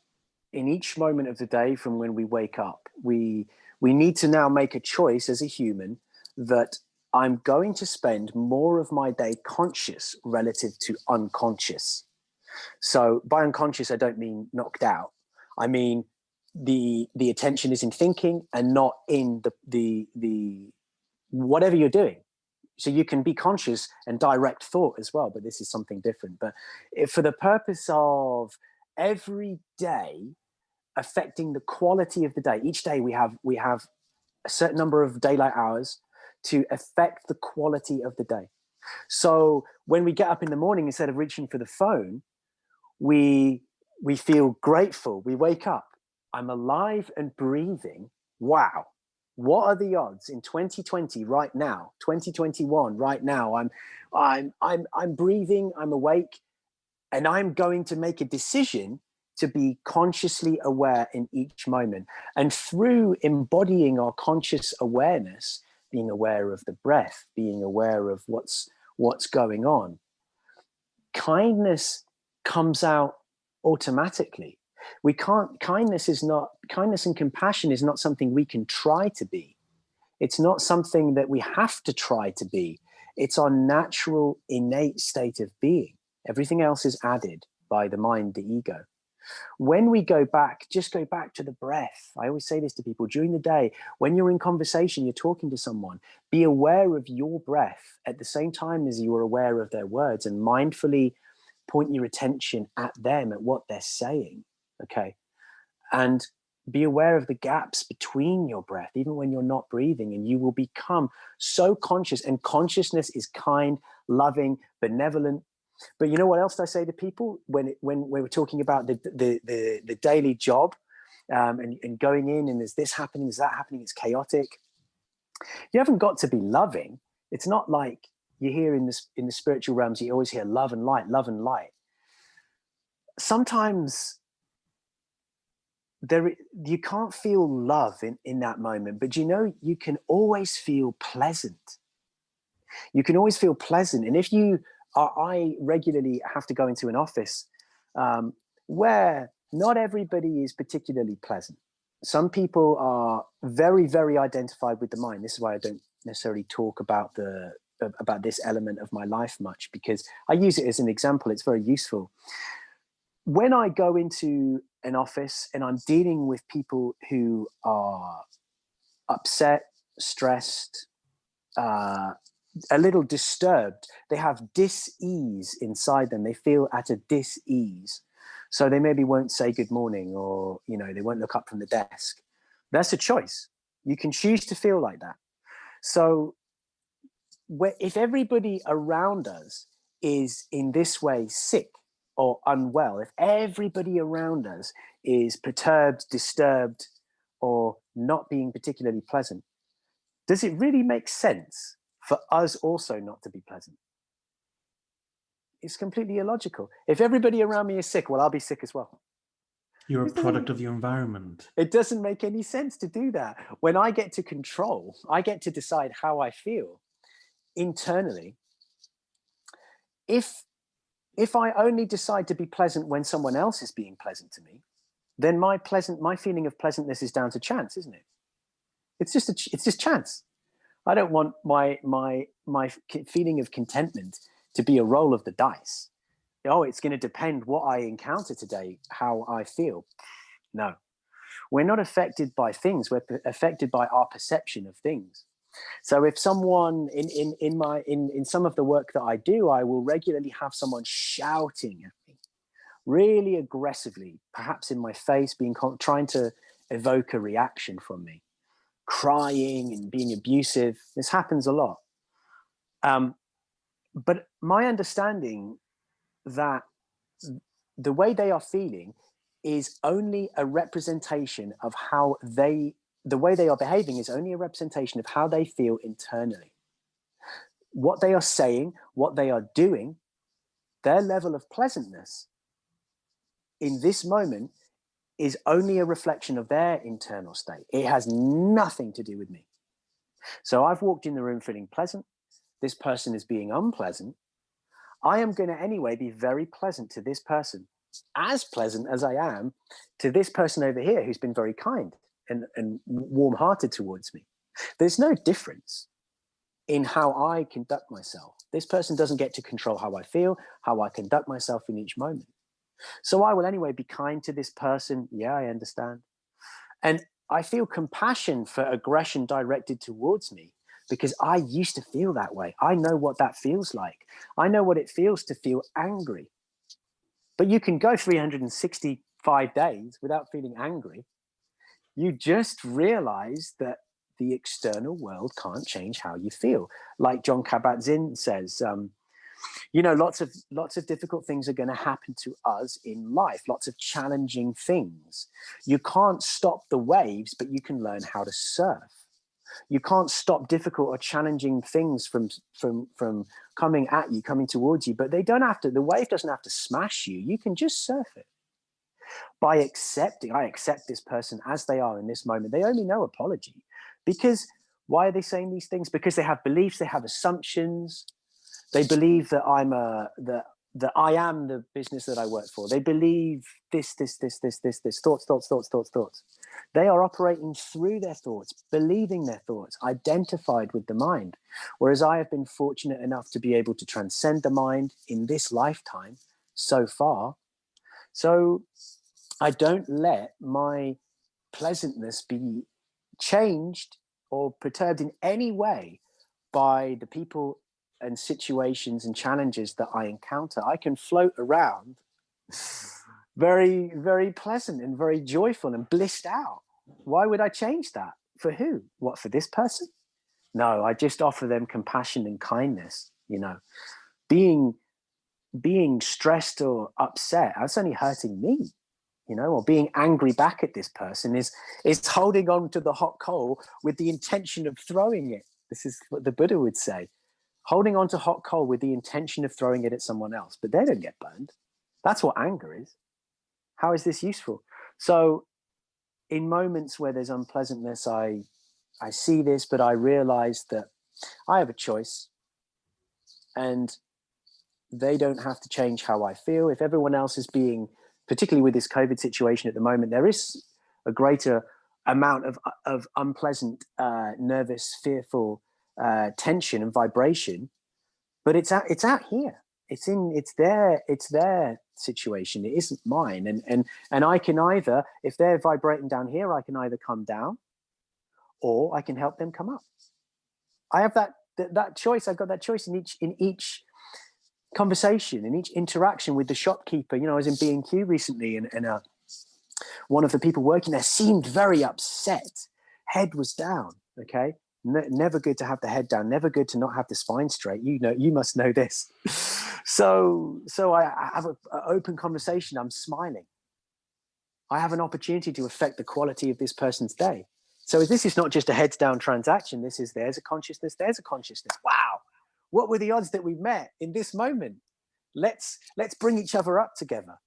in each moment of the day from when we wake up. We need to now make a choice as a human that I'm going to spend more of my day conscious relative to unconscious. So by unconscious, I don't mean knocked out. I mean the attention is in thinking and not in the whatever you're doing. So you can be conscious and direct thought as well, but this is something different. But for the purpose of every day affecting the quality of the day, each day we have a certain number of daylight hours to affect the quality of the day. So when we get up in the morning, instead of reaching for the phone, we we feel grateful. We wake up. I'm alive and breathing. Wow. What are the odds in 2020 right now, 2021 right now? I'm breathing, I'm awake, and I'm going to make a decision to be consciously aware in each moment. And through embodying our conscious awareness, being aware of the breath, being aware of what's going on, kindness comes out automatically. We can't, kindness and compassion is not something we can try to be. It's not something that we have to try to be. It's our natural, innate state of being. Everything else is added by the mind, the ego. When we go back, just go back to the breath. I always say this to people during the day. When you're in conversation, you're talking to someone, be aware of your breath at the same time as you are aware of their words, and mindfully point your attention at them, at what they're saying. Okay. And be aware of the gaps between your breath, even when you're not breathing, and you will become so conscious. And consciousness is kind, loving, benevolent. But you know what else I say to people when we're talking about the daily job, and going in, and there's this happening, there's that happening, it's chaotic. You haven't got to be loving. It's not like you hear in the spiritual realms, you always hear love and light, love and light. Sometimes you can't feel love in that moment, but you can always feel pleasant. You can always feel pleasant. And I regularly have to go into an office where not everybody is particularly pleasant. Some people are very, very identified with the mind. This is why I don't necessarily talk about this element of my life much, because I use it as an example. It's very useful. When I go into an office and I'm dealing with people who are upset, stressed, a little disturbed, they have dis-ease inside them. They feel at a dis-ease. So they maybe won't say good morning, or, they won't look up from the desk. That's a choice. You can choose to feel like that. So if everybody around us is in this way sick or unwell, if everybody around us is perturbed, disturbed, or not being particularly pleasant, does it really make sense for us also not to be pleasant? It's completely illogical. If everybody around me is sick, well, I'll be sick as well. You're a product of your environment. It doesn't make any sense to do that. When I get to control, I get to decide how I feel internally. If I only decide to be pleasant when someone else is being pleasant to me, then my feeling of pleasantness is down to chance, isn't it? It's just chance. I don't want my feeling of contentment to be a roll of the dice. It's going to depend what I encounter today, how I feel. No, we're not affected by things. We're affected by our perception of things. So if someone in some of the work that I do, I will regularly have someone shouting at me really aggressively, perhaps in my face, trying to evoke a reaction from me, crying and being abusive. This happens a lot. But my understanding that the way they are feeling is only a representation of the way they are behaving is only a representation of how they feel internally. What they are saying, what they are doing, their level of pleasantness in this moment is only a reflection of their internal state. It has nothing to do with me. So I've walked in the room feeling pleasant. This person is being unpleasant. I am going to anyway be very pleasant to this person, as pleasant as I am to this person over here who's been very kind and warm-hearted towards me. There's no difference in how I conduct myself. This person doesn't get to control how I feel, how I conduct myself in each moment. So I will anyway be kind to this person. Yeah, I understand. And I feel compassion for aggression directed towards me, because I used to feel that way. I know what that feels like. I know what it feels to feel angry. But you can go 365 days without feeling angry. You just realize that the external world can't change how you feel. Like John Kabat-Zinn says, lots of difficult things are going to happen to us in life, lots of challenging things. You can't stop the waves, but you can learn how to surf. You can't stop difficult or challenging things from coming at you, coming towards you, but the wave doesn't have to smash you. You can just surf it. I accept this person as they are in this moment. They owe me no apology. Because why are they saying these things? Because they have beliefs, they have assumptions. They believe that that I am the business that I work for. They believe this, thoughts. They are operating through their thoughts, believing their thoughts, identified with the mind. Whereas I have been fortunate enough to be able to transcend the mind in this lifetime so far. So I don't let my pleasantness be changed or perturbed in any way by the people and situations and challenges that I encounter. I can float around very, very pleasant and very joyful and blissed out. Why would I change that? For who? What, for this person? No, I just offer them compassion and kindness. Being stressed or upset, that's only hurting me. or being angry back at this person is holding on to the hot coal with the intention of throwing it. This is what the Buddha would say. Holding on to hot coal with the intention of throwing it at someone else, but they don't get burned. That's what anger is. How is this useful? So in moments where there's unpleasantness, I see this, but I realize that I have a choice, and they don't have to change how I feel. If everyone else is being, particularly with this COVID situation at the moment, there is a greater amount of unpleasant, nervous, fearful tension and vibration, but it's out here. It's their situation. It isn't mine. And I can either, if they're vibrating down here, I can either come down, or I can help them come up. I have that choice. I've got that choice in each conversation, in each interaction with the shopkeeper. I was in B&Q recently, and one of the people working there seemed very upset. Head was down. Okay. Never good to have the head down, never good to not have the spine straight. You must know this. So I have an open conversation. I'm smiling. I have an opportunity to affect the quality of this person's day. So this is not just a heads down transaction. There's a consciousness, there's a consciousness. Wow. What were the odds that we met in this moment? Let's bring each other up together.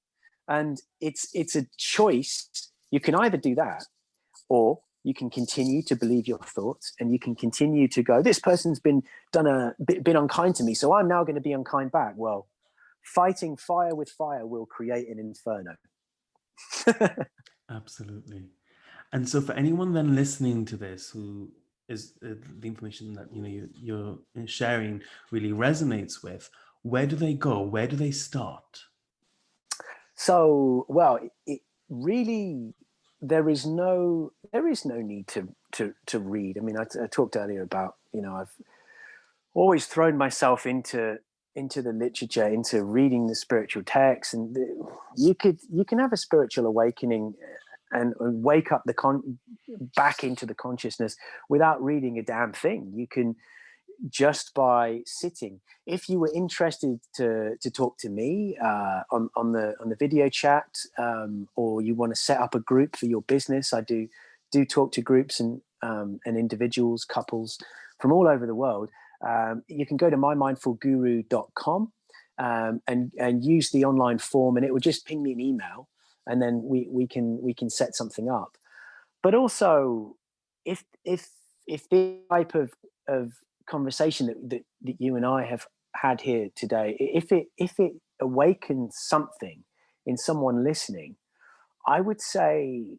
And it's a choice. You can either do that, or you can continue to believe your thoughts, and you can continue to go, this person's been unkind to me, so I'm now going to be unkind back. Well, fighting fire with fire will create an inferno. Absolutely. And so for anyone then listening to this who is the information that you're sharing really resonates with, where do they go? Where do they start? So, well, it really, there is no need to read. I mean, I talked earlier about, I've always thrown myself into the literature, into reading the spiritual texts, and you can have a spiritual awakening and wake up back into the consciousness without reading a damn thing. You can, just by sitting. If you were interested to talk to me on the video chat, or you want to set up a group for your business, I do talk to groups and individuals, couples from all over the world. You can go to mymindfulguru.com and use the online form, and it will just ping me an email, and then we can set something up. But also, if the type of conversation that you and I have had here today, if it awakens something in someone listening, I would say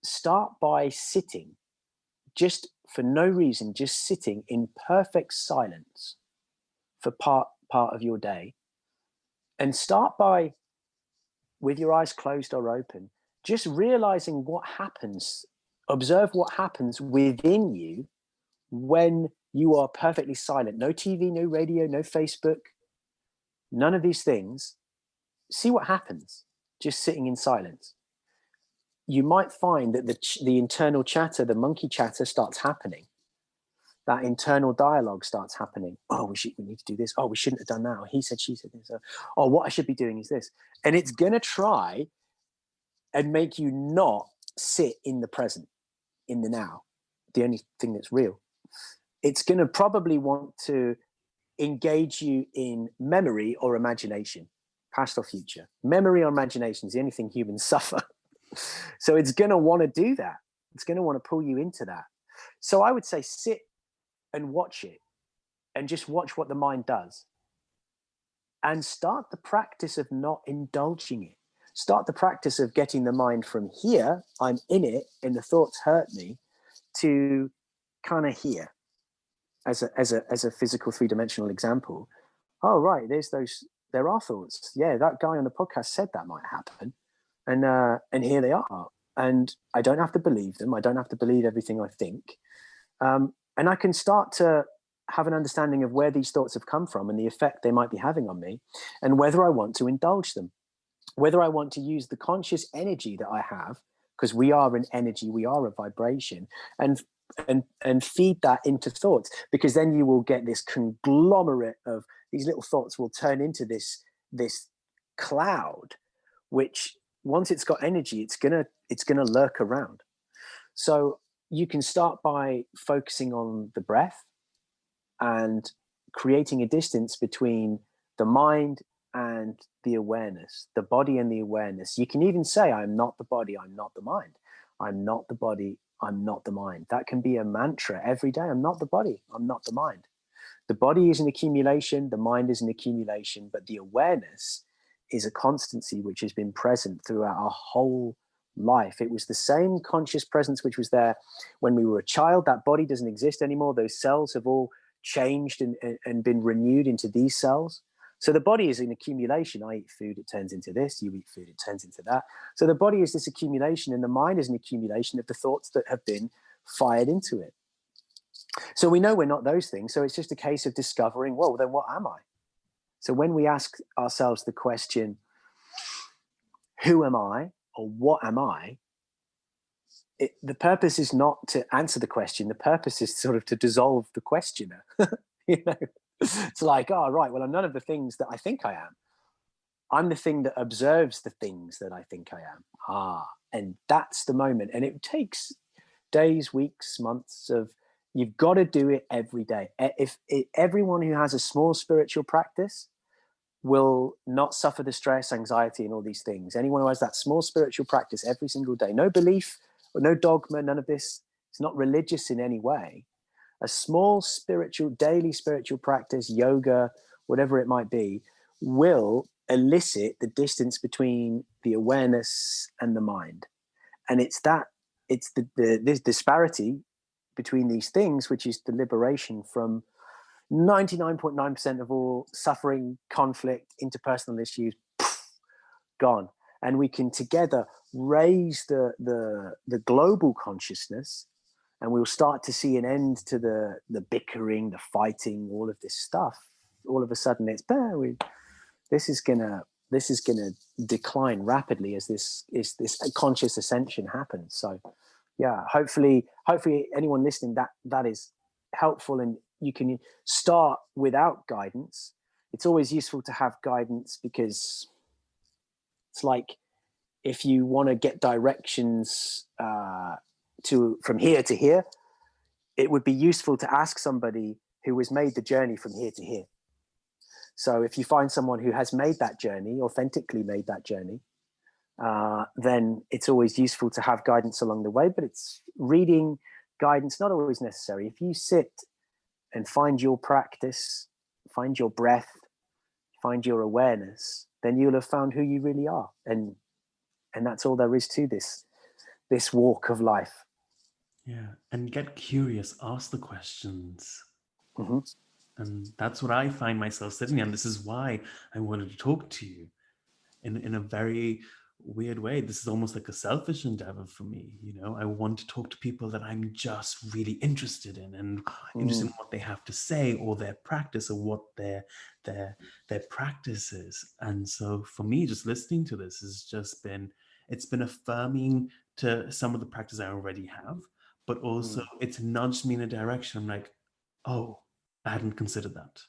start by sitting, just for no reason, just sitting in perfect silence for part of your day, and start by, with your eyes closed or open, just realizing what happens. Observe what happens within you when you are perfectly silent. No TV, no radio, no Facebook, none of these things. See what happens just sitting in silence. You might find that the internal chatter, the monkey chatter, starts happening. That internal dialogue starts happening. Oh, we need to do this. Oh, we shouldn't have done that. Oh, he said, she said this. Oh, what I should be doing is this. And it's going to try and make you not sit in the present, in the now, the only thing that's real. It's going to probably want to engage you in memory or imagination, past or future. Memory or imagination is the only thing humans suffer. So it's going to want to do that. It's going to want to pull you into that. So I would say sit and watch it, and just watch what the mind does. And start the practice of not indulging it. Start the practice of getting the mind from here, I'm in it, and the thoughts hurt me, to kind of here. As a physical three-dimensional example. Oh, right, there are thoughts. Yeah, that guy on the podcast said that might happen. And here they are. And I don't have to believe them. I don't have to believe everything I think. And I can start to have an understanding of where these thoughts have come from and the effect they might be having on me, and whether I want to indulge them, whether I want to use the conscious energy that I have, because we are an energy, we are a vibration, and feed that into thoughts, because then you will get this conglomerate of these little thoughts will turn into this cloud, which once it's got energy, it's gonna lurk around. So you can start by focusing on the breath and creating a distance between the mind and the awareness, the body and the awareness. You can even say, I'm not the body, I'm not the mind. I'm not the body, I'm not the mind. That can be a mantra every day. I'm not the body, I'm not the mind. The body is an accumulation, the mind is an accumulation, but the awareness is a constancy which has been present throughout our whole life. It was the same conscious presence which was there when we were a child. That body doesn't exist anymore. Those cells have all changed and been renewed into these cells. So the body is an accumulation. I eat food, it turns into this. You eat food, it turns into that. So the body is this accumulation, and the mind is an accumulation of the thoughts that have been fired into it. So we know we're not those things. So it's just a case of discovering, well, then what am I? So when we ask ourselves the question, who am I or what am I? The purpose is not to answer the question. The purpose is sort of to dissolve the questioner. You know, it's like, oh, right, well, I'm none of the things that I think I am. I'm the thing that observes the things that I think I am. And that's the moment. And it takes days, weeks, months of, you've got to do it every day. If everyone who has a small spiritual practice will not suffer the stress, anxiety, and all these things. Anyone who has that small spiritual practice every single day, no belief, no dogma, none of this, it's not religious in any way. A small spiritual, daily spiritual practice, yoga, whatever it might be, will elicit the distance between the awareness and the mind. And it's this disparity between these things, which is the liberation from 99.9% of all suffering, conflict, interpersonal issues, gone. And we can together raise the global consciousness, and we'll start to see an end to the bickering, the fighting, all of this stuff. All of a sudden, this is gonna decline rapidly as this conscious ascension happens. So, yeah, hopefully anyone listening, that is helpful, and you can start without guidance. It's always useful to have guidance, because it's like if you want to get directions from here to here, it would be useful to ask somebody who has made the journey from here to here. So if you find someone who has made that journey, authentically made that journey, then it's always useful to have guidance along the way. But it's reading guidance, not always necessary. If you sit and find your practice, find your breath, find your awareness, then you'll have found who you really are. And that's all there is to this walk of life. Yeah. And get curious, ask the questions. Mm-hmm. And that's what I find myself sitting in. This is why I wanted to talk to you in a very weird way. This is almost like a selfish endeavor for me. You know, I want to talk to people that I'm just really interested in, and interested in what they have to say, or their practice, or what their practice is. And so for me, just listening to this has just been, it's been affirming to some of the practice I already have, but also it's nudged me in a direction. I'm like, oh, I hadn't considered that.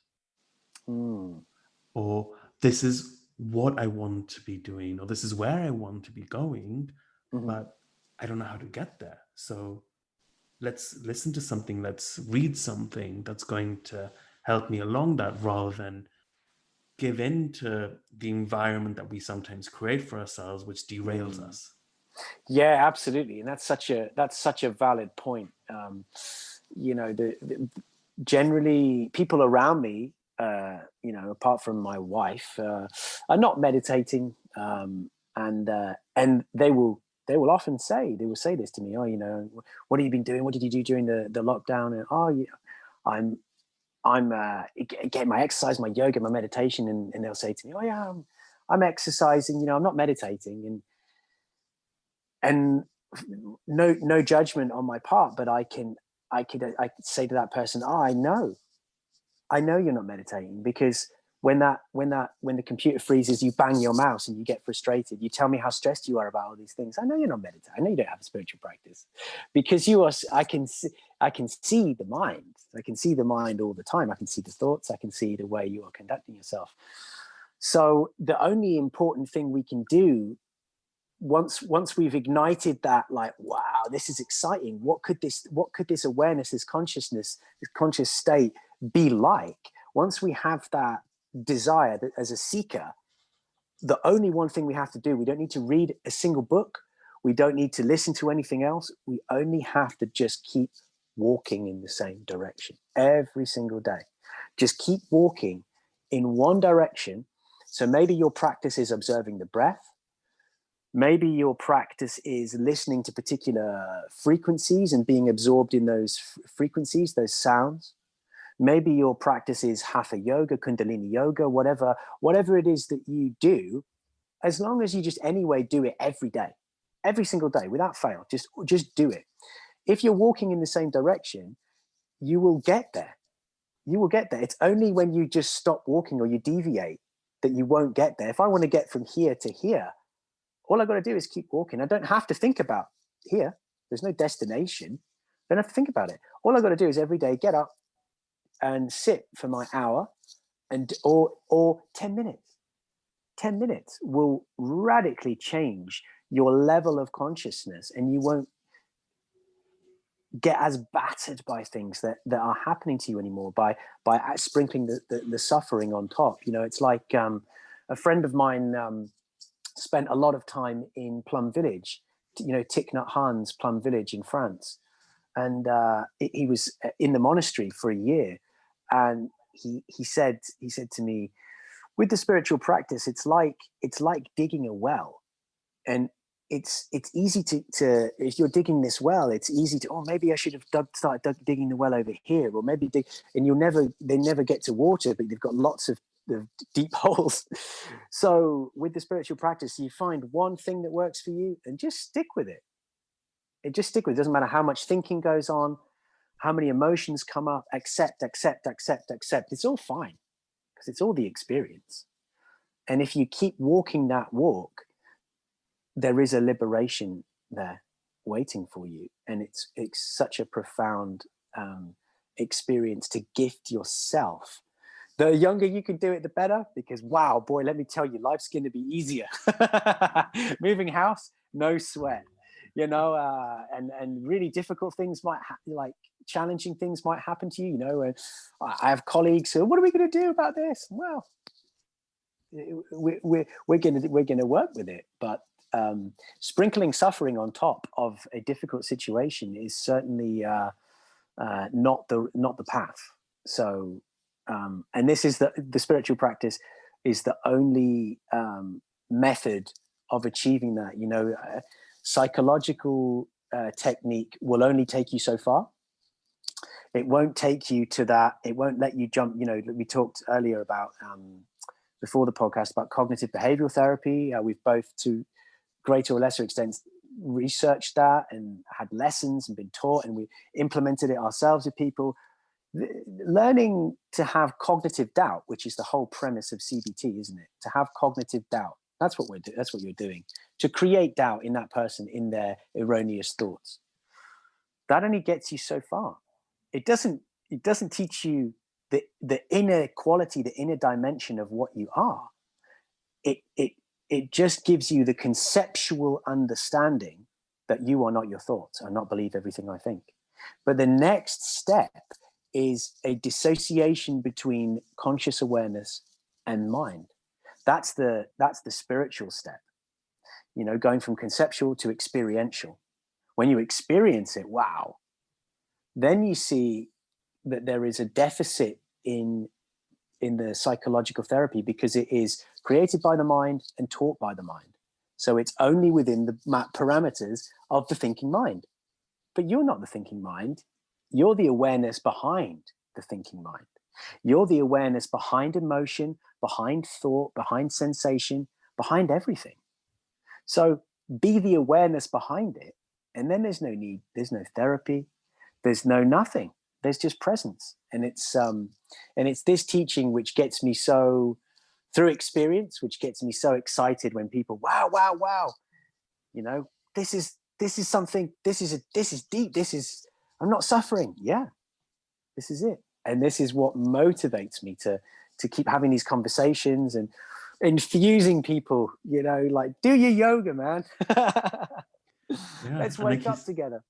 Or this is what I want to be doing, or this is where I want to be going, but I don't know how to get there. So let's listen to something, let's read something that's going to help me along that, rather than give in to the environment that we sometimes create for ourselves, which derails us. Yeah, absolutely. And that's such a valid point. You know, generally people around me, you know, apart from my wife, are not meditating, and they will often say, this to me. Oh, you know, what have you been doing? What did you do during the lockdown? And oh, yeah, I'm getting my exercise, my yoga, my meditation, and they'll say to me, oh yeah, I'm exercising. You know, I'm not meditating, and no judgment on my part, but I could say to that person, oh, I know you're not meditating, because when the computer freezes, you bang your mouse and you get frustrated. You tell me how stressed you are about all these things. I know you're not meditating. I know you don't have a spiritual practice, because you are. I can see the mind. I can see the mind all the time. I can see the thoughts. I can see the way you are conducting yourself. So the only important thing we can do once we've ignited that, like, wow, this is exciting. What could this awareness, this consciousness, this conscious state be like? Once we have that desire, that as a seeker, the only one thing we have to do, we don't need to read a single book. We don't need to listen to anything else. We only have to just keep walking in the same direction every single day. Just keep walking in one direction. So maybe your practice is observing the breath. Maybe your practice is listening to particular frequencies and being absorbed in those frequencies, those sounds. Maybe your practice is hatha yoga, kundalini yoga, whatever it is that you do, as long as you just anyway do it every day, every single day without fail, just do it. If you're walking in the same direction, you will get there. You will get there. It's only when you just stop walking or you deviate that you won't get there. If I want to get from here to here, all I've got to do is keep walking. I don't have to think about here. There's no destination. I don't have to think about it. All I've got to do is every day get up and sit for my hour or 10 minutes. 10 minutes will radically change your level of consciousness, and you won't get as battered by things that are happening to you anymore, by sprinkling the suffering on top. It's like a friend of mine spent a lot of time in Plum Village, Thich Nhat Hanh's Plum Village in France. And he was in the monastery for a year. And he said to me, with the spiritual practice, it's like digging a well. And it's easy to if you're digging this well, it's easy to, maybe I should have started digging the well over here, or maybe and they never get to water, but they've got lots of deep holes. So with the spiritual practice, you find one thing that works for you and just stick with it. It doesn't matter how much thinking goes on, how many emotions come up. Accept. It's all fine, because it's all the experience. And if you keep walking that walk, there is a liberation there waiting for you. And it's such a profound experience to gift yourself. The younger you can do it, the better, because wow, boy, let me tell you, life's going to be easier. Moving house, no sweat, and really difficult things like challenging things might happen to you. And I have colleagues who, what are we going to do about this? Well, we're going to work with it, but sprinkling suffering on top of a difficult situation is certainly not the path. So. And this is the spiritual practice is the only method of achieving that. Psychological technique will only take you so far. It won't take you to that. It won't let you jump. We talked earlier about before the podcast about cognitive behavioral therapy. We've both, to greater or lesser extent, researched that and had lessons and been taught, and we implemented it ourselves with people. Learning to have cognitive doubt, which is the whole premise of CBT, isn't it? To have cognitive doubt. That's what you're doing. To create doubt in that person, in their erroneous thoughts. That only gets you so far. It doesn't teach you the inner quality, the inner dimension of what you are. It just gives you the conceptual understanding that you are not your thoughts. I not believe everything I think. But the next step is a dissociation between conscious awareness and mind. That's the spiritual step, going from conceptual to experiential. When you experience it, wow, then you see that there is a deficit in the psychological therapy, because it is created by the mind and taught by the mind. So it's only within the parameters of the thinking mind. But you're not the thinking mind. You're the awareness behind the thinking mind. You're the awareness behind emotion, behind thought, behind sensation, behind everything. So be the awareness behind it. And then there's no need, there's no therapy, there's no nothing. There's just presence. And it's this teaching which gets me so, through experience, which gets me so excited when people, wow, this is something, this is deep, I'm not suffering. Yeah, this is it. And this is what motivates me to keep having these conversations. And infusing people, like, do your yoga, man. Yeah. Let's And wake up together.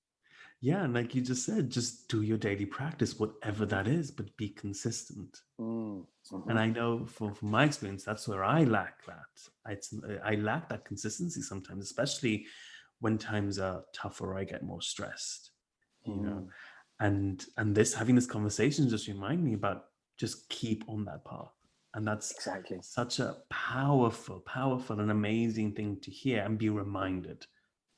yeah, and like you just said, just do your daily practice, whatever that is, but be consistent. And Mm-hmm. I know from my experience, that's where I lack that. I lack that consistency sometimes, especially when times are tougher or I get more stressed, you know. Mm, And this having this conversation just remind me about just keep on that path. And that's exactly. such a powerful and amazing thing to hear and be reminded.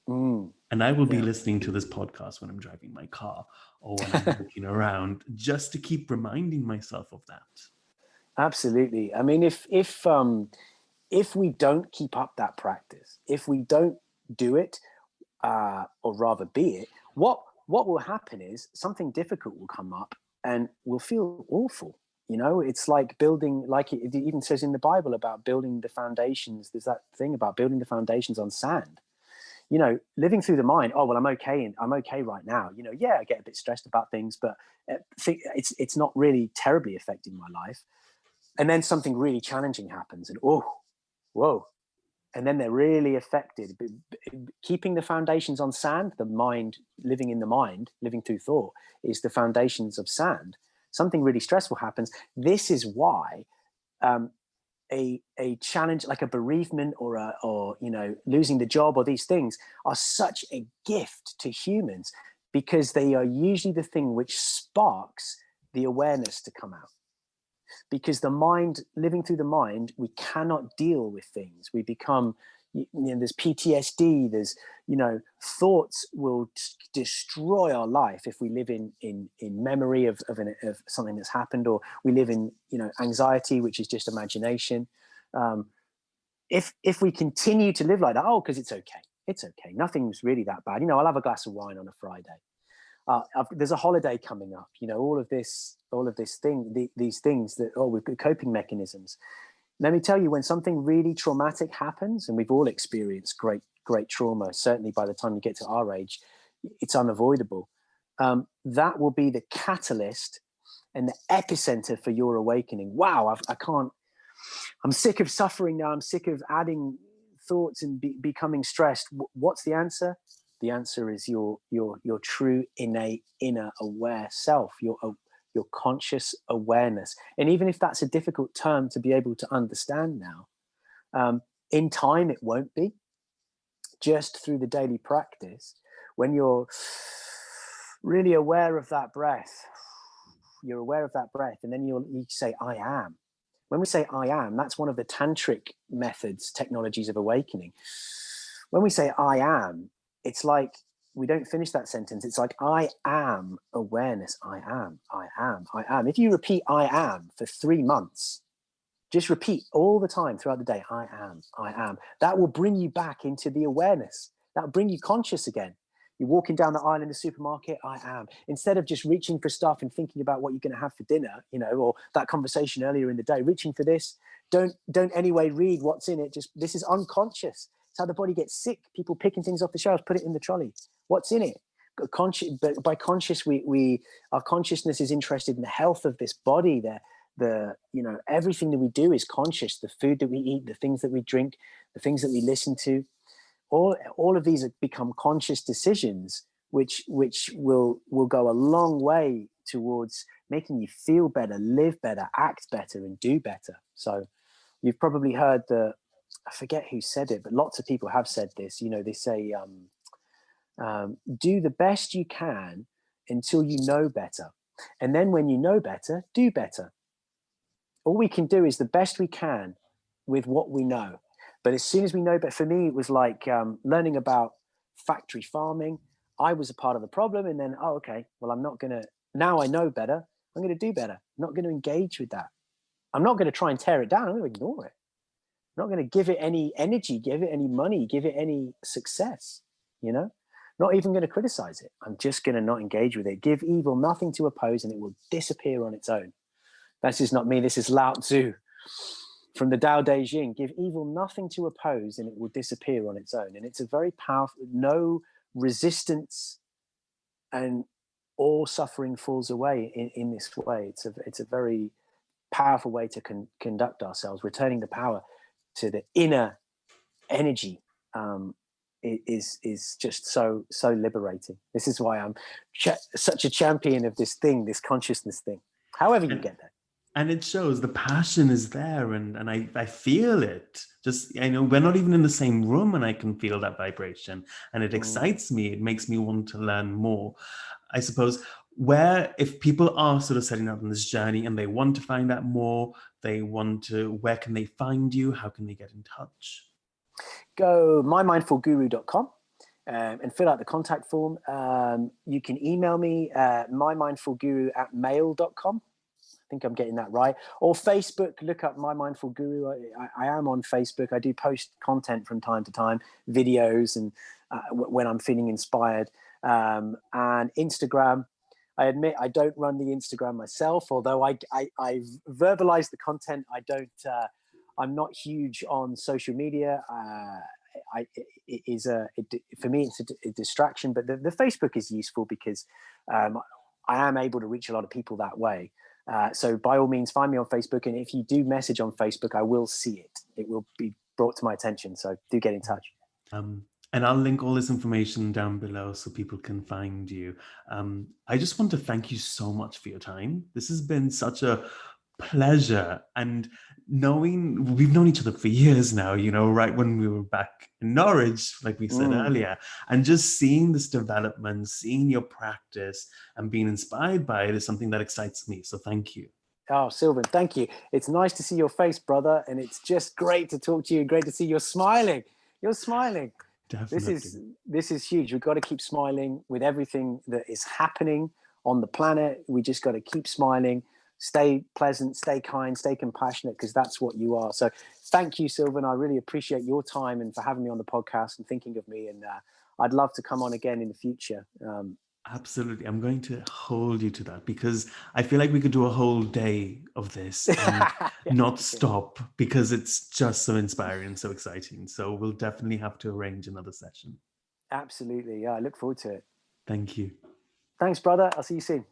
Mm, And I will be yeah. listening to this podcast when I'm driving my car or when I'm walking around, just to keep reminding myself of that. Absolutely. I mean, if we don't keep up that practice, if we don't do it, or rather be it, what will happen is something difficult will come up and we'll feel awful. It's like building, like it even says in the Bible about building the foundations. There's that thing about building the foundations on sand. Living through the mind. Oh well, I'm okay, and I'm okay right now. Yeah, I get a bit stressed about things, but it's not really terribly affecting my life. And then something really challenging happens, and whoa, and then they're really affected. Keeping the foundations on sand, the mind, living in the mind, living through thought, is the foundations of sand. Something really stressful happens. This is why a challenge like a bereavement or losing the job or these things are such a gift to humans, because they are usually the thing which sparks the awareness to come out. Because the mind, living through the mind, we cannot deal with things. We become, there's PTSD, there's, thoughts will destroy our life if we live in memory of something that's happened, or we live in, anxiety, which is just imagination. If we continue to live like that, because it's okay, nothing's really that bad. I'll have a glass of wine on a Friday. There's a holiday coming up. All of this thing, these things that we've got coping mechanisms. Let me tell you, when something really traumatic happens, and we've all experienced great trauma, certainly by the time you get to our age, it's unavoidable. That will be the catalyst and the epicenter for your awakening. Wow, I can't. I'm sick of suffering now. I'm sick of adding thoughts and becoming stressed. What's the answer? The answer is your true innate inner aware self, your conscious awareness. And even if that's a difficult term to be able to understand now, in time it won't be. Just through the daily practice, when you're really aware of that breath, and then you say, I am. When we say I am, that's one of the tantric methods, technologies of awakening. When we say I am, it's like we don't finish that sentence. It's like, I am awareness. I am, I am, I am. If you repeat I am for 3 months, just repeat all the time throughout the day, I am, I am. That will bring you back into the awareness. That will bring you conscious again. You're walking down the aisle in the supermarket, I am. Instead of just reaching for stuff and thinking about what you're going to have for dinner, or that conversation earlier in the day, reaching for this, don't anyway read what's in it. Just, this is unconscious. It's how the body gets sick. People picking things off the shelves, put it in the trolley. What's in it? But by conscious, our consciousness is interested in the health of this body. Everything that we do is conscious. The food that we eat, the things that we drink, the things that we listen to, all of these have become conscious decisions, which will go a long way towards making you feel better, live better, act better, and do better. So you've probably heard I forget who said it, but lots of people have said this. They say, do the best you can until you know better. And then when you know better, do better. All we can do is the best we can with what we know. But as soon as we know, but for me, it was like learning about factory farming. I was a part of the problem. And then, okay, well, I'm not going to, now I know better. I'm going to do better. I'm not going to engage with that. I'm not going to try and tear it down. I'm going to ignore it. I'm not going to give it any energy, give it any money, give it any success, not even going to criticize it. I'm just going to not engage with it. Give evil nothing to oppose and it will disappear on its own. This is not me. This is Lao Tzu from the Tao Te Ching. Give evil nothing to oppose and it will disappear on its own. And it's a very powerful, no resistance, and all suffering falls away in this way. It's a very powerful way to conduct ourselves, returning the power. to the inner energy is just so liberating. This is why I'm such a champion of this thing, this consciousness thing. However you get there. And it shows the passion is there, and I feel it. Just, I know we're not even in the same room, and I can feel that vibration, and it excites me. It makes me want to learn more. I suppose, where, if people are sort of setting out on this journey and they want to find out more, where can they find you? How can they get in touch? Go mymindfulguru.com and fill out the contact form. You can email me mymindfulguru@mail.com. I think I'm getting that right. Or Facebook, look up My Mindful Guru. I am on Facebook. I do post content from time to time, videos, and when I'm feeling inspired. And Instagram. I admit I don't run the Instagram myself, although I verbalize the content. I'm not huge on social media. For me, it's a distraction, but the Facebook is useful because I am able to reach a lot of people that way. So by all means, find me on Facebook. And if you do message on Facebook, I will see it. It will be brought to my attention. So do get in touch. And I'll link all this information down below so people can find you. I just want to thank you so much for your time. This has been such a pleasure. And we've known each other for years now, right when we were back in Norwich, like we said earlier, and just seeing this development, seeing your practice and being inspired by it is something that excites me. So thank you. Oh, Sylvan, thank you. It's nice to see your face, brother. And it's just great to talk to you. Great to see you're smiling. You're smiling. Definitely. This is huge. We've got to keep smiling with everything that is happening on the planet. We just got to keep smiling, stay pleasant, stay kind, stay compassionate, because that's what you are. So thank you, Sylvan. I really appreciate your time and for having me on the podcast and thinking of me. And I'd love to come on again in the future. Absolutely. I'm going to hold you to that, because I feel like we could do a whole day of this and not stop, because it's just so inspiring and so exciting. So we'll definitely have to arrange another session. Absolutely. Yeah, I look forward to it. Thank you. Thanks, brother. I'll see you soon.